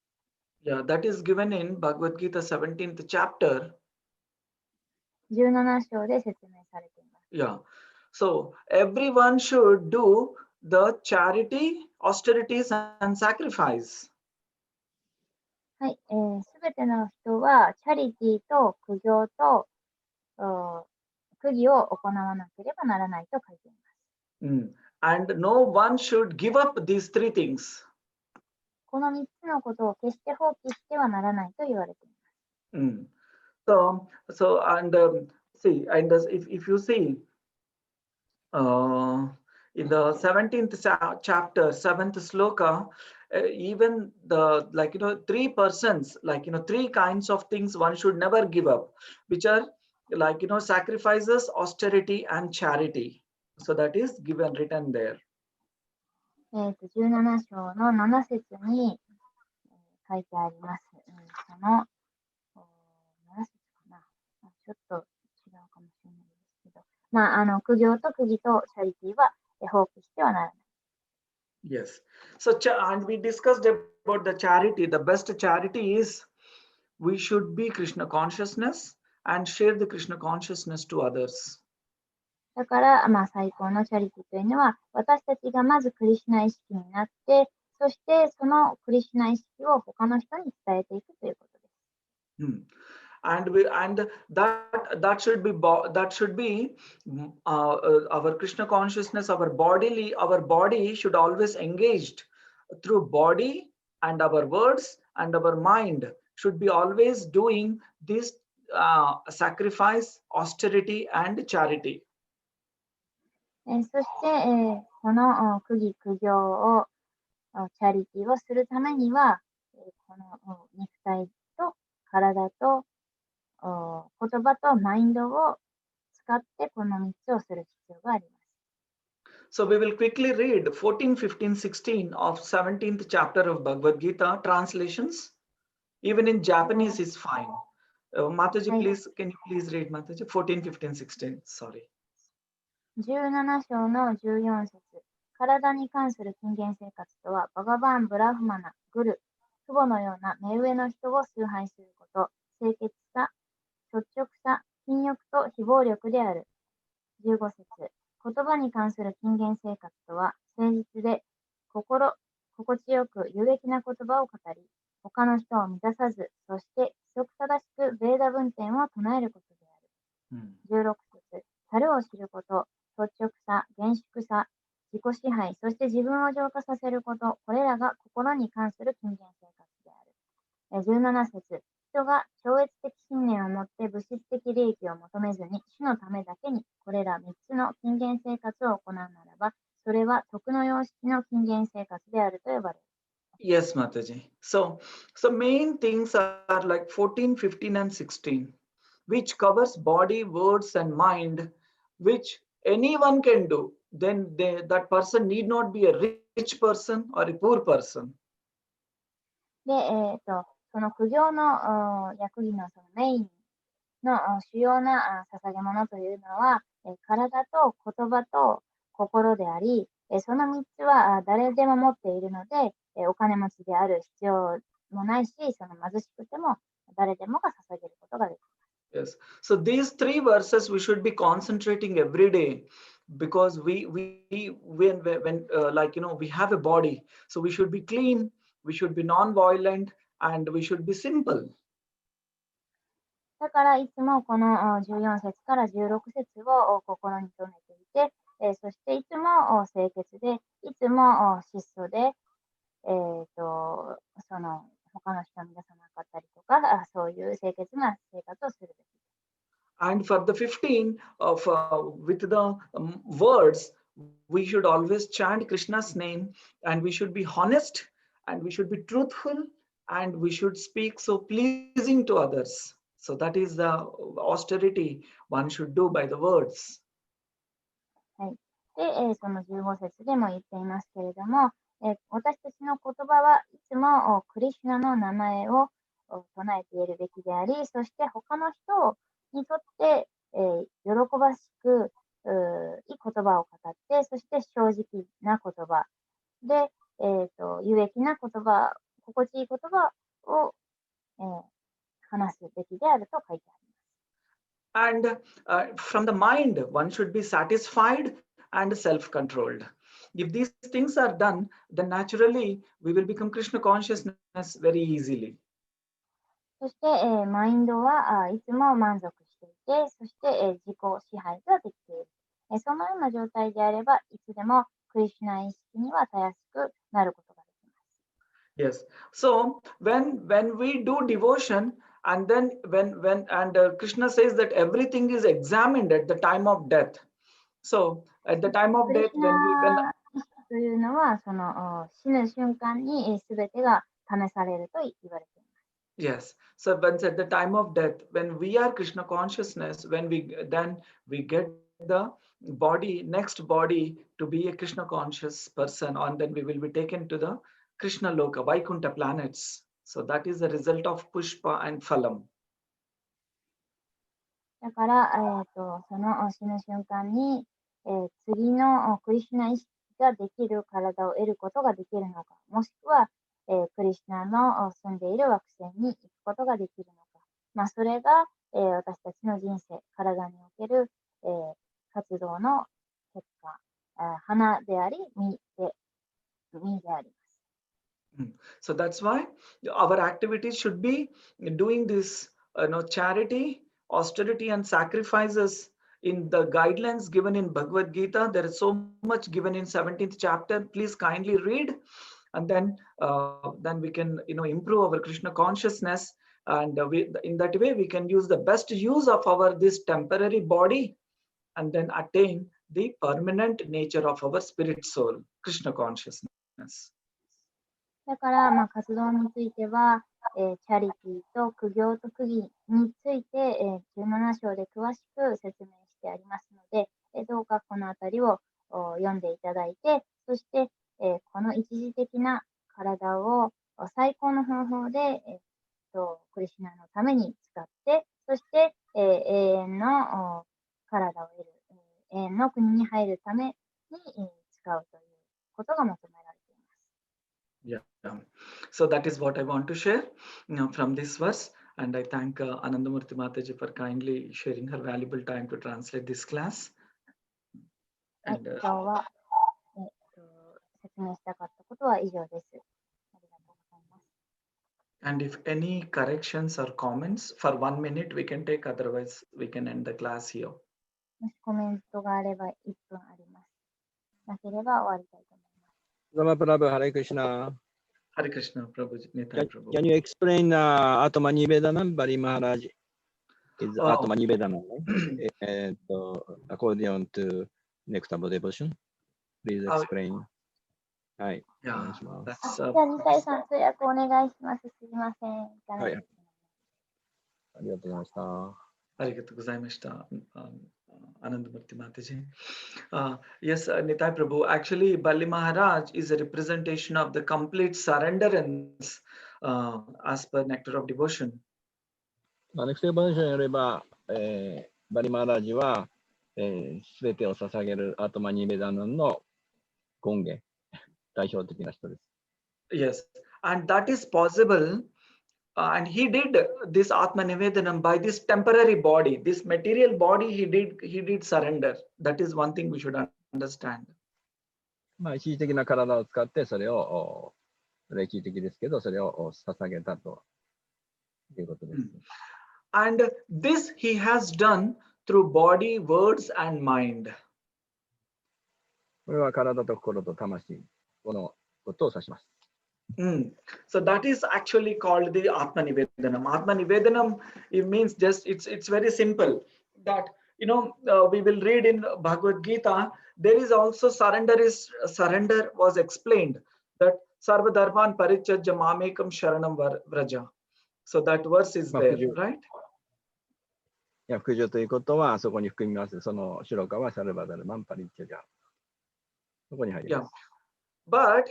Yeah, that is given in Bhagavad Gita 17th chapter. 17章で説明されています。Yeah. So everyone should do the charity, austerities, and sacrifice. はい、すべての人はチャリティーと苦行と苦儀を行わなければならないと書いています。And no one should give up these 3 things. この3つのことを決して放棄してはならないと言われています。So and see, and if you see in the 17th chapter, 7th sloka, even the 3 persons, 3 kinds of things one should never give up, which are sacrifices, austerity, and charity. So that is given written there. 17章の7節に書いてあります。その7節かな。ちょっと違うかもしれないですけど、苦行と苦儀とチャリティーは放棄してはならない。Yes. So and we discussed about the charity. The best charity is we should be Krishna consciousness and share the Krishna consciousness to others. だから、最高のチャリティというのは、私たちがまずクリシュナ意識になって、そしてそのクリシュナ意識を他の人に伝えていくということです。And that should be our Krishna consciousness, our body should always engaged through body, and our words and our mind should be always doing this sacrifice, austerity, and charity. そして、この苦儀苦行をチャリティをするためには、この肉体と体と言葉とマインドを使ってこの3つをする必要があります。So we will quickly read 14, 15, 16 of 17th chapter of Bhagavad Gita translations. Even in Japanese is fine. Mataji, please, can you please read Mataji? 14, 15, 16. Sorry. 17章の14節。体に関する金言生活とは、バガバーン・ブラフマナ、グル、父母のような目上の人を崇拝すること、清潔さ、率直さ、品欲と非暴力である。15節。言葉に関する金言生活とは、誠実で心地よく有益な言葉を語り、他の人を満たさず、そして規則正しくベーダ文典を唱えることである。16節。樽を知ること、率直さ、厳粛さ、自己支配、そして自分を浄化させること、これらが心に関する金言生活である。17節。人が超越的信念を持って物質的利益を求めずに、主のためだけにこれら3つの金言生活を行うならば、それは徳の様式の金言生活であると呼ばれる。Yes, Mataji. So main things are like 14, 15, and 16, which covers body, words, and mind, which anyone can do. Then that person need not be a rich person or a poor person. で、その苦行の役儀のそのメインの主要な捧げ物というのは、体と言葉と心であり、その3つは誰でも持っているので、お金持ちである必要もないし、その貧しくても誰でもが捧げることができます。Yes. So these 3 verses we should be concentrating every day, because we when like we have a body, so we should be clean, we should be non-violent, and we should be simple. だからいつもこの14節から16節を心に留めていて、そしていつも清潔で、いつも質素で、その他の人に出さなかったりとか、そういう清潔な生活をするべきです。And for the 15 of with the words, we should always chant Krishna's name, and we should be honest, and we should be truthful, and we should speak so pleasing to others. So that is the austerity one should do by the words. はい。で、その15節でも言っていますけれども、私たちの言葉はいつもクリシュナの名前を唱えているべきであり、そして他の人にとって、喜ばしくいい言葉を語って、そして正直な言葉で、有益な言葉、心地いい言葉を、話すべきであると書いてあります。And from the mind, one should be satisfied and self-controlled. If these things are done, then naturally we will become Krishna consciousness very easily. そして、マインドはいつも満足していて、そして、自己支配ができている。そのような状態であれば、いつでもクリシュナ意識にはたやすくなることができます。Yes. So when we do devotion, and then when Krishna says that everything is examined at the time of death. So at the time of クリ death, シュナ意識というのは、その死ぬ瞬間にすべてが試されると言われています。Yes. So when at the time of death, when we are Krishna consciousness, when we get the body, next body to be a Krishna conscious person, and then we will be taken to the Krishna Loka, Vaikunta planets. So that is the result of Pushpa and Phalam. だから、その死ぬ瞬間に、次のクリシュナ意識ができる体を得ることができるのか、もしくは、クリシュナの住んでいる惑星に行くことができるのか、それが、私たちの人生、体における、活動の結果、花であり、実であります。So that's why our activities should be doing this, charity, austerity, and sacrifices. In the guidelines given in Bhagavad Gita, there is so much given in 17th chapter. Please kindly read, and then we can improve our Krishna consciousness, and in that way we can use the best use of our this temporary body, and then attain the permanent nature of our spirit soul, Krishna consciousness. だから、活動については、チャリティーと苦行と苦儀について、17章で詳しく説明してありますので、どうかこのあたりを読んでいただいて、そして、この一時的な体を最高の方法で、クリシュナのために使って、そして、永遠の体を得る、永遠の国に入るために使うということが求められています。Yeah. So that is what I want to share from this verse, and I thank Anandamurti Mataji for kindly sharing her valuable time to translate this class. はい、今日は、説明したかったことは以上です。ありがとうございます。And if any corrections or comments, for 1 minute we can take, otherwise we can end the class here. もしコメントがあれば1分あります。なければ終わりたいと思います。Rama Prabhu, Hare Krishna. Hare Krishna, Prabhuji, Nitai Prabhu. Can you explain Atma Nivedanam? Bali Maharaj is Oh. Atma Nivedanam, and according to next Abba devotion. Please explain. Hi. Yeah, that's じゃあ、二階さん、通訳お願いします。すいません。はい。ありがとうございました。Arigato gozaimashita, Anandamurti Mataji. Yes, Nitai Prabhu, actually Bali Maharaj is a representation of the complete surrenderance as per Nectar of Devotion. ネクストバージョンによれば、バリマーラージは、すべてを捧げるアトマニベダナンの根源、代表的な人です。Yes, and that is possible. And he did this Atma Nivedanam by this temporary body, this material body. He did surrender. That is one thing we should understand. まあ一時的な体を使ってそれを霊気的ですけどそれを捧げたということです。And this he has done through body, words, and mind. これは体と心と魂このことを指します。So that is actually called the Atma Nivedanam. Atma Nivedanam, it means just it's very simple. That we will read in Bhagavad Gita. There is also surrender was explained that Sarva Dharman Parityajya Mamekam Sharanam Vraja. So that verse is there, right? いや服従ということはそこに含みます。そのシロカはサルバダルマンパリッチャジャ。そこに入ります。But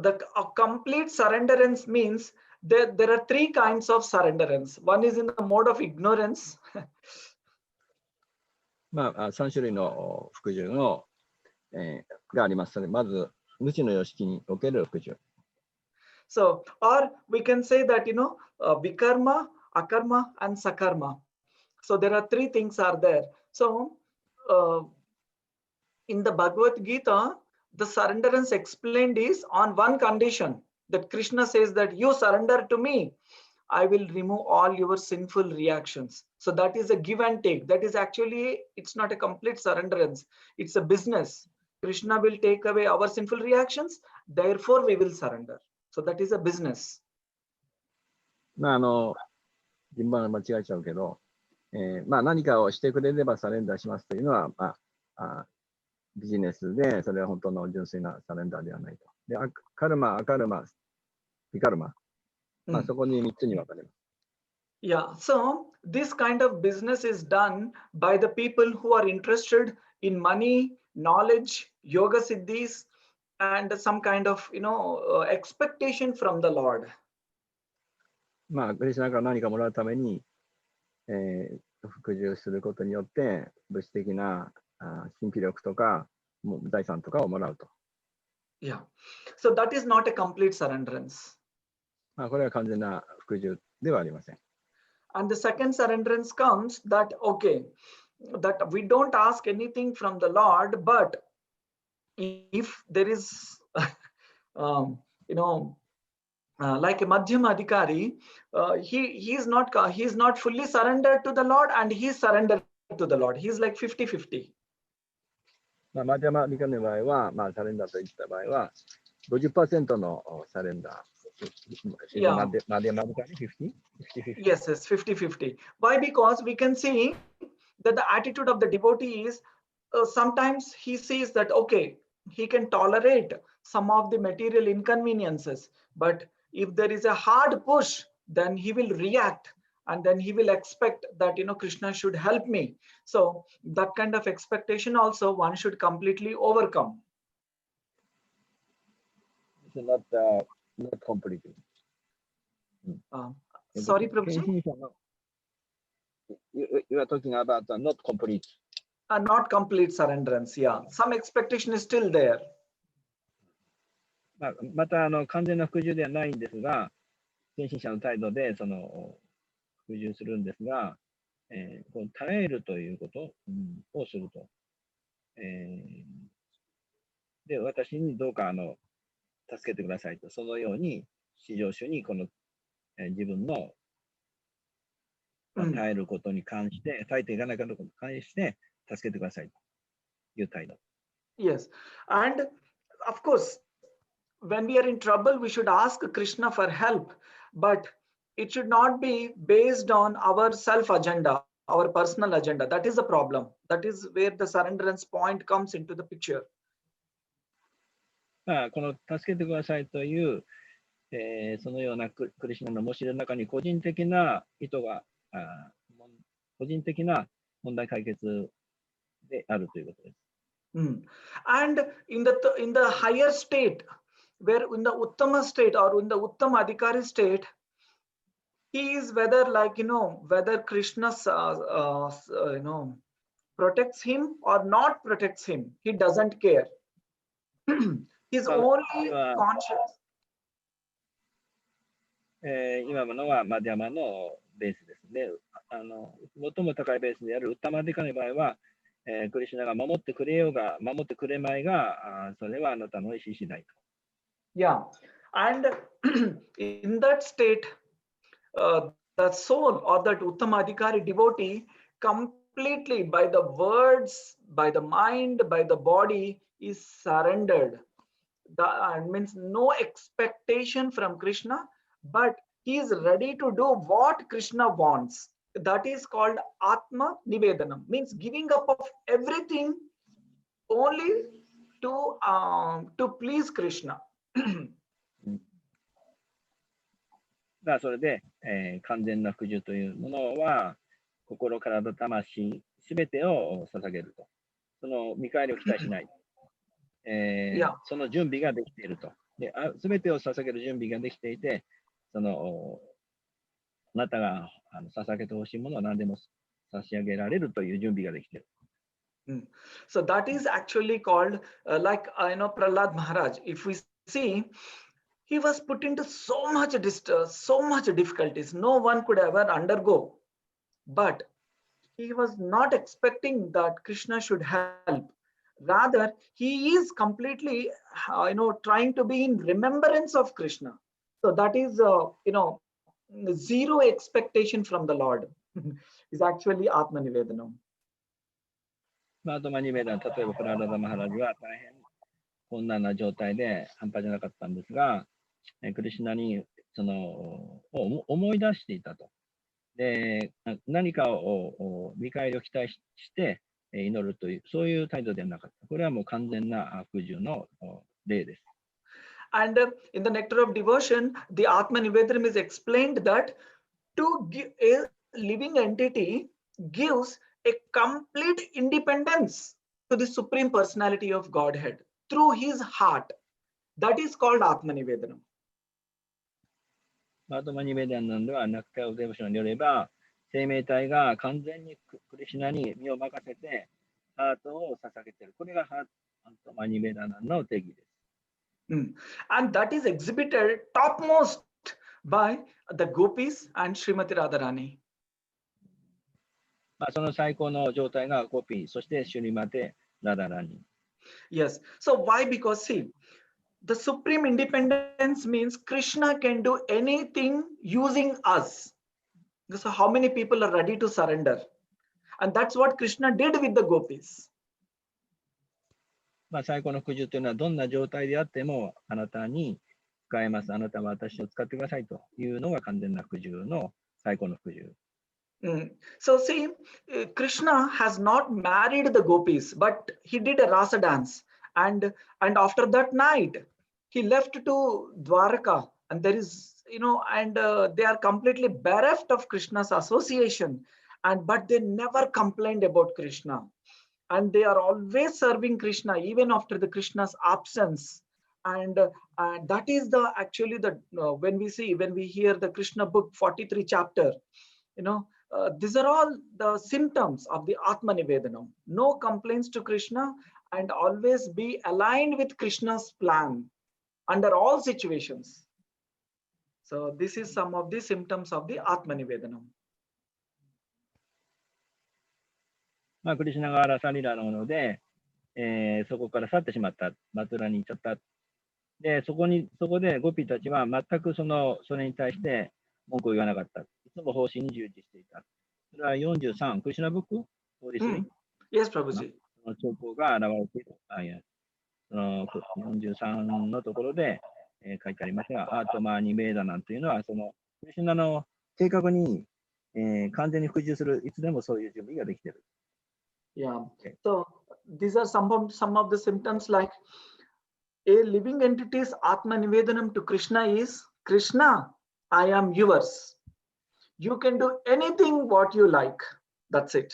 the complete surrenderance means there are three kinds of surrenderance. One is in the mode of ignorance. まあ3種類の服従の、がありますので、まず無知の様式における服従。So, or we can say that vikarma, akarma, and sakarma. So there are three things are there. So in the Bhagavad Gita, the surrenderance explained is on one condition, that Krishna says that you surrender to me, I will remove all your sinful reactions. So that is a give and take. That is actually, it's not a complete surrenderance. It's a business. Krishna will take away our sinful reactions. Therefore, we will surrender. So that is a business. まあ順番間違えちゃうけど、まあ何かをしてくれればサレンダーしますというのは、まあビジネスで、それは本当の純粋なサレンダーではないと。で、カルマ、アカルマ、ビカルマ。まあそこに3つに分かれます。Yeah, so this kind of business is done by the people who are interested in money, knowledge, yoga siddhis, and some kind of, expectation from the Lord. まあ、クリシュナから何かもらうために、服従することによって、物質的な神秘力とか財産とかをもらうと。Yeah. So that is not a complete surrenderance. まあこれは完全な服従ではありません。And the second surrenderance comes that, okay, that we don't ask anything from the Lord, but if there is, like a Madhyama Adhikari, he is not fully surrendered to the Lord and he is surrendered to the Lord. He is like 50-50. まあマディマ・ミカの場合は、まあサレンダーといった場合は、50% のサレンダー。Yeah. マディマ・ミカに 50? Yes, 50-50. Why? Because we can see that the attitude of the devotee is sometimes he sees that, okay, he can tolerate some of the material inconveniences, but if there is a hard push, then he will react and then he will expect that, Krishna should help me. So that kind of expectation also one should completely overcome. It's not completely. Sorry, Prabhuji? You are talking about not complete. Not complete surrenderance, yeah. Some expectation is still there. また完全な服従ではないんですが、献身者の態度で服従するんですが、こう耐えるということをすると。で、私にどうか助けてくださいと、そのように、至上主にこの、自分の耐えることに関して、耐えていかないことに関して、助けてくださいという態度。Yes, and of course, when we are in trouble, we should ask Krishna for help, but it should not be based on our self agenda, our personal agenda. That is the problem. That is where the surrenderance point comes into the picture. まあ、この助けてくださいという、そのようなクリシュナの申し入れの中に個人的な意図が、個人的な問題解決であるということです。And in the higher state, where in the Uttama state or in the Uttama Adhikari state, he is whether whether Krishna protects him or not protects him, he doesn't care. He's only conscious. 今のはマディアマのベースですね。最も高いベースであるウッタマディカの場合は、クリシュナが守ってくれようが守ってくれまいが、それはあなたの意思次第と。Yeah, and in that state, the soul or that Uttamadhikari devotee completely by the words, by the mind, by the body is surrendered. That means no expectation from Krishna, but he is ready to do what Krishna wants. That is called Atma Nivedanam, means giving up of everything only to please Krishna. それで、完全な服従というものは心、体、魂すべてを捧げると。その見返りを期待しない。その準備ができていると。すべてを捧げる準備ができていて、あなたが捧げてほしいものは何でも差し上げられるという準備ができている。So that is actually called Prahlad Maharaj. If we see, he was put into so much distress, so much difficulties no one could ever undergo. But he was not expecting that Krishna should help. Rather, he is completely, trying to be in remembrance of Krishna. So that is, zero expectation from the Lord. Is actually Atma Nivedanam. アトマニベダン、例えばプララダマハラジは大変困難な状態で半端じゃなかったんですが、クリシュナに思い出していたと。で、何かを見返りを期待して祈るという、そういう態度ではなかった。これはもう完全な服従の例です。And in the Nectar of Devotion, the Atma Nivedanam is explained that to give a living entity gives a complete independence to the Supreme Personality of Godhead through his heart. That is called Atma Nivedanam. アトマニベダンでは、ナクタウデボションによれば、生命体が完全にクリシュナに身を任せて、ハートを捧げている。これがアトマニベダンの定義です。And that is exhibited topmost by the gopis and Srimati Radharani. その最高の状態がゴピー、そしてシュリマテ・ラダラニ。Yes. So why? Because see, the supreme independence means Krishna can do anything using us. So how many people are ready to surrender? And that's what Krishna did with the gopis. 最高の服従というのはどんな状態であってもあなたに使えます。あなたは私を使ってくださいというのが完全な服従の最高の服従。So see, Krishna has not married the gopis, but he did a rasa dance. And after that night, he left to Dwaraka. And there is, they are completely bereft of Krishna's association. But they never complained about Krishna. And they are always serving Krishna, even after the Krishna's absence. And that is when we hear the Krishna book, 43 chapter, these are all the symptoms of the Atma Nivedanam. No complaints to Krishna and always be aligned with Krishna's plan under all situations. So this is some of the symptoms of the Atma Nivedanam. クリシュナがラサリラのもので、そこから去ってしまった。マトゥラに行っちゃった。で、そこでゴピたちは全くそれに対して文句を言わなかった。いつも方針に従事していた。それは43、クリシュナブック ?43? Yes, Prabhuji. その兆候が現れている。43のところで、書いてありますが、アートマーニベーダナンというのは、そのクリシュナの正確に、完全に服従する、いつでもそういう準備ができている。Yeah. So these are some of the symptoms like a living entity's Atma Nivedanam to Krishna is Krishna, I am yours. You can do anything what you like. That's it.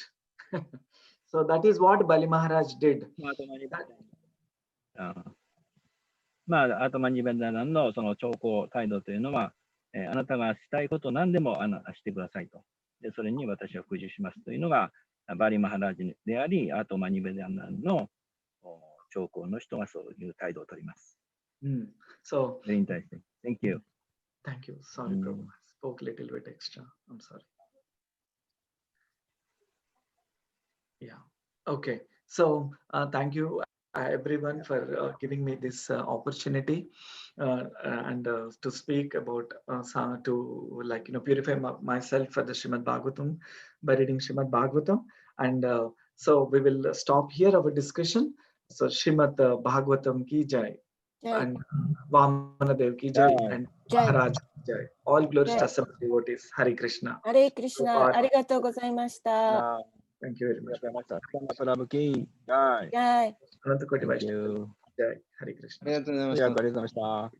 So that is what Bali Maharaj did. まあ、アートマニベンダナンのその兆候態度というのは、あなたがしたいこと何でもしてくださいと。で、それに私は服従しますというのが、バリマハラージであり、アートマニベンダナンの兆候の人がそういう態度を取ります。So, それに対して、Thank you. Thank you. Sorry, Prabhu. I spoke a little bit extra. I'm sorry. Yeah. Okay. So, thank you everyone for giving me this opportunity and to speak about to purify myself for the Srimad Bhagavatam by reading Srimad Bhagavatam. And so we will stop here our discussion. So Srimad Bhagavatam ki jai. And Vamanadev ki jai. And Maharaj ki jai. All glories to some devotees. Hare Krishna. Hare Krishna. ありがとうございました。Thank you very much. Jai. Ananta Koti Thank Vaishnava. you. Jai. Hare Krishna. ありがとうございました。